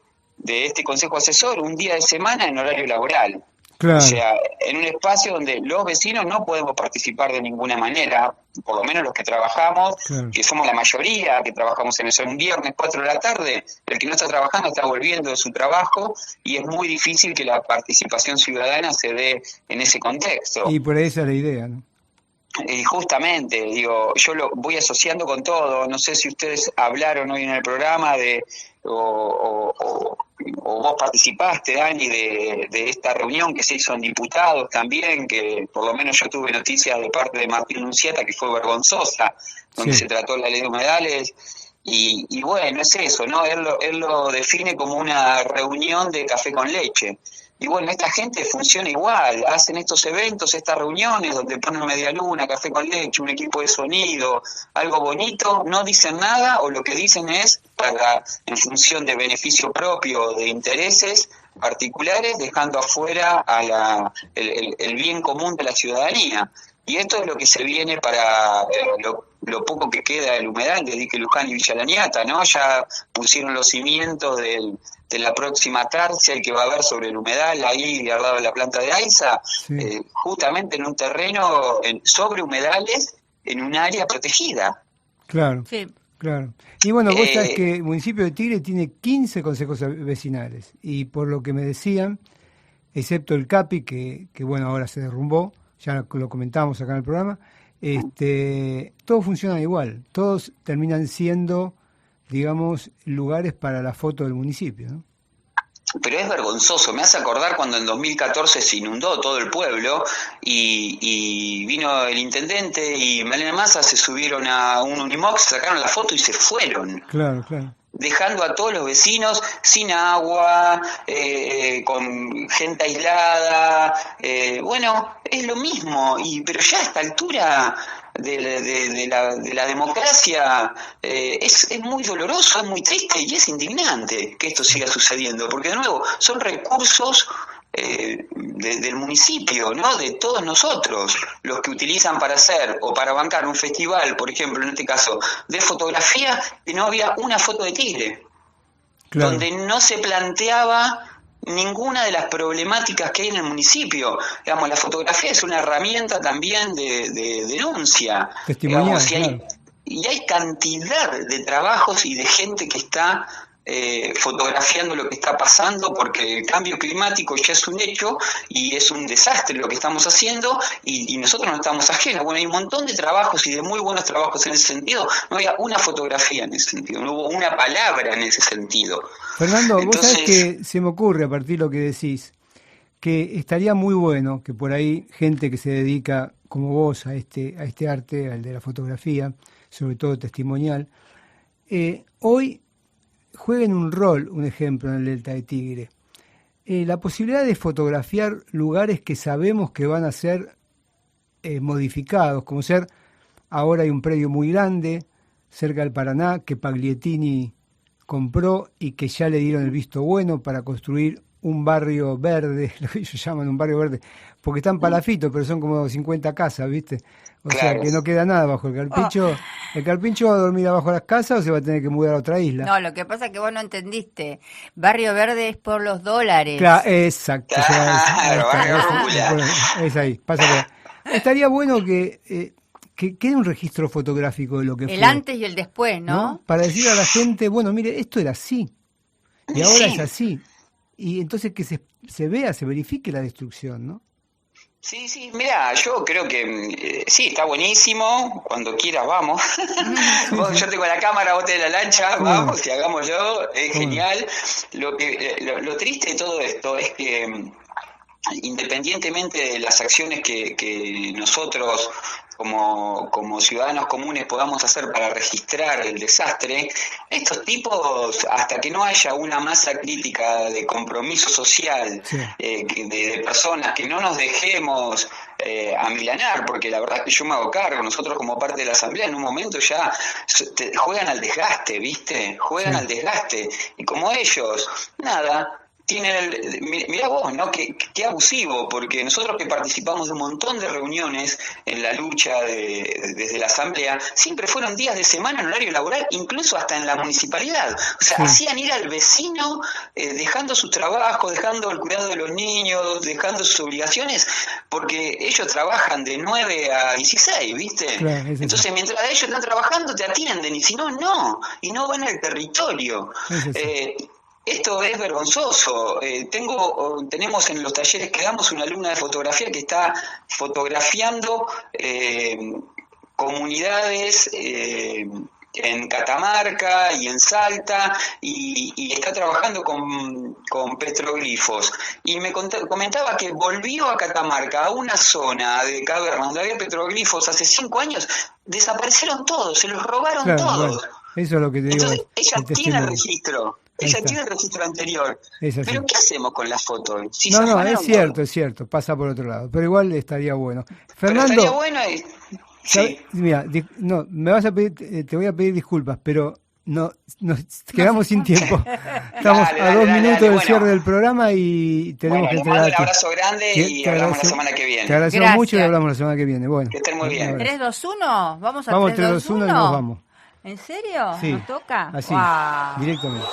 este consejo asesor un día de semana en horario laboral. Claro. O sea, en un espacio donde los vecinos no podemos participar de ninguna manera, por lo menos los que trabajamos, Claro. que somos la mayoría, que trabajamos en eso, un viernes 4 de la tarde, el que no está trabajando está volviendo de su trabajo, y es muy difícil que la participación ciudadana se dé en ese contexto. Y por ahí esa es la idea, ¿no? Y justamente, digo, yo lo voy asociando con todo. No sé si ustedes hablaron hoy en el programa o vos participaste, Dani, de esta reunión que se hizo en diputados también, que por lo menos yo tuve noticias de parte de Martín Nunziata, que fue vergonzosa, donde se trató la ley de humedales. Y bueno, es eso, ¿no? Él lo define como una reunión de café con leche. Y bueno, esta gente funciona igual, hacen estos eventos, estas reuniones donde ponen media luna, café con leche, un equipo de sonido, algo bonito, no dicen nada, o lo que dicen es en función de beneficio propio, de intereses particulares, dejando afuera el bien común de la ciudadanía. Y esto es lo que se viene para lo poco que queda del humedal de Dique Luján y Villa Laniata, ¿no? Ya pusieron los cimientos de la próxima cárcel que va a haber sobre el humedal, ahí al lado de la planta de AISA, justamente en un terreno sobre humedales, en un área protegida. Claro, claro. Y bueno, vos sabés que el municipio de Tigre tiene 15 consejos vecinales, y por lo que me decían, excepto el CAPI, que bueno, ahora se derrumbó, ya lo comentamos acá en el programa, todos funcionan igual, todos terminan siendo, digamos, lugares para la foto del municipio, ¿no? Pero es vergonzoso, me hace acordar cuando en 2014 se inundó todo el pueblo y vino el intendente y Malena Massa, se subieron a un Unimox, sacaron la foto y se fueron. Claro, claro. Dejando a todos los vecinos sin agua, con gente aislada. Bueno, es lo mismo, pero ya a esta altura de la democracia es muy doloroso, es muy triste y es indignante que esto siga sucediendo, porque de nuevo son recursos del municipio, ¿no? De todos nosotros, los que utilizan para hacer o para bancar un festival, por ejemplo, en este caso, de fotografía, y no había una foto de Tigre, claro, donde no se planteaba ninguna de las problemáticas que hay en el municipio. Digamos, la fotografía es una herramienta también de denuncia. Testimonial, digamos, y hay cantidad de trabajos y de gente que está fotografiando lo que está pasando, porque el cambio climático ya es un hecho y es un desastre lo que estamos haciendo, y nosotros no estamos ajenos. Bueno, hay un montón de trabajos y de muy buenos trabajos en ese sentido. No había una fotografía en ese sentido, no hubo una palabra en ese sentido. Fernando, entonces, vos sabés que se me ocurre, a partir de lo que decís, que estaría muy bueno que por ahí gente que se dedica como vos a este arte, al de la fotografía, sobre todo testimonial, hoy jueguen un rol, un ejemplo en el Delta de Tigre. La posibilidad de fotografiar lugares que sabemos que van a ser modificados, como ser, ahora hay un predio muy grande cerca del Paraná que Pagliettini compró y que ya le dieron el visto bueno para construir un barrio verde, lo que ellos llaman un barrio verde, porque están palafitos, pero son como 50 casas, ¿viste? O sea, que no queda nada bajo el carpincho. ¿El carpincho va a dormir abajo de las casas o se va a tener que mudar a otra isla? No, lo que pasa es que vos no entendiste. Barrio Verde es por los dólares. Claro, exacto. Claro, es ahí, pasa por ahí. Estaría bueno que quede un registro fotográfico de lo que fue. El antes y el después, ¿no? Para decirle a la gente, bueno, mire, esto era así, y ahora es así. Y entonces que se vea, se verifique la destrucción, ¿no? Sí, mira, yo creo que sí, está buenísimo, cuando quieras vamos. Yo tengo la cámara, vos tenés la lancha, vamos, y hagamos yo, es genial. Lo triste de todo esto es que independientemente de las acciones que nosotros como ciudadanos comunes podamos hacer para registrar el desastre, estos tipos, hasta que no haya una masa crítica de compromiso social, de personas, que no nos dejemos amilanar, porque la verdad es que yo me hago cargo, nosotros como parte de la asamblea en un momento ya juegan al desgaste, ¿viste? Juegan al desgaste, y como ellos, nada, mirá vos, ¿no? Qué abusivo, porque nosotros que participamos de un montón de reuniones en la lucha desde la asamblea, siempre fueron días de semana en horario laboral, incluso hasta en la municipalidad. O sea, hacían ir al vecino, dejando su trabajo, dejando el cuidado de los niños, dejando sus obligaciones, porque ellos trabajan de 9 a 16, ¿viste? Claro, entonces, mientras ellos están trabajando, te atienden, y si no, no. Y no van al territorio. Esto es vergonzoso. Tenemos en los talleres que damos una alumna de fotografía que está fotografiando comunidades en Catamarca y en Salta, y está trabajando con petroglifos. Y me comentaba que volvió a Catamarca, a una zona de cavernas donde había petroglifos hace 5 años, desaparecieron todos, se los robaron todos. Bueno, eso es lo que te digo. Entonces, ella tiene el registro. Ella tiene el registro anterior. Pero ¿qué hacemos con las fotos? Si no, es cierto, pasa por otro lado. Pero igual estaría bueno. Fernando, pero estaría bueno sí. Mira, me vas a pedir, te voy a pedir disculpas, pero nos quedamos sin tiempo. Estamos a 2 minutos del cierre del programa y tenemos que entregar. Un abrazo grande y hablamos la semana que viene. Te agradecemos mucho y hablamos la semana que viene. Bueno, que estén muy bien. 3, 2, 1, vamos a 3, 2, 1 y nos vamos. ¿En serio? Sí, ¿Nos toca? así, directamente.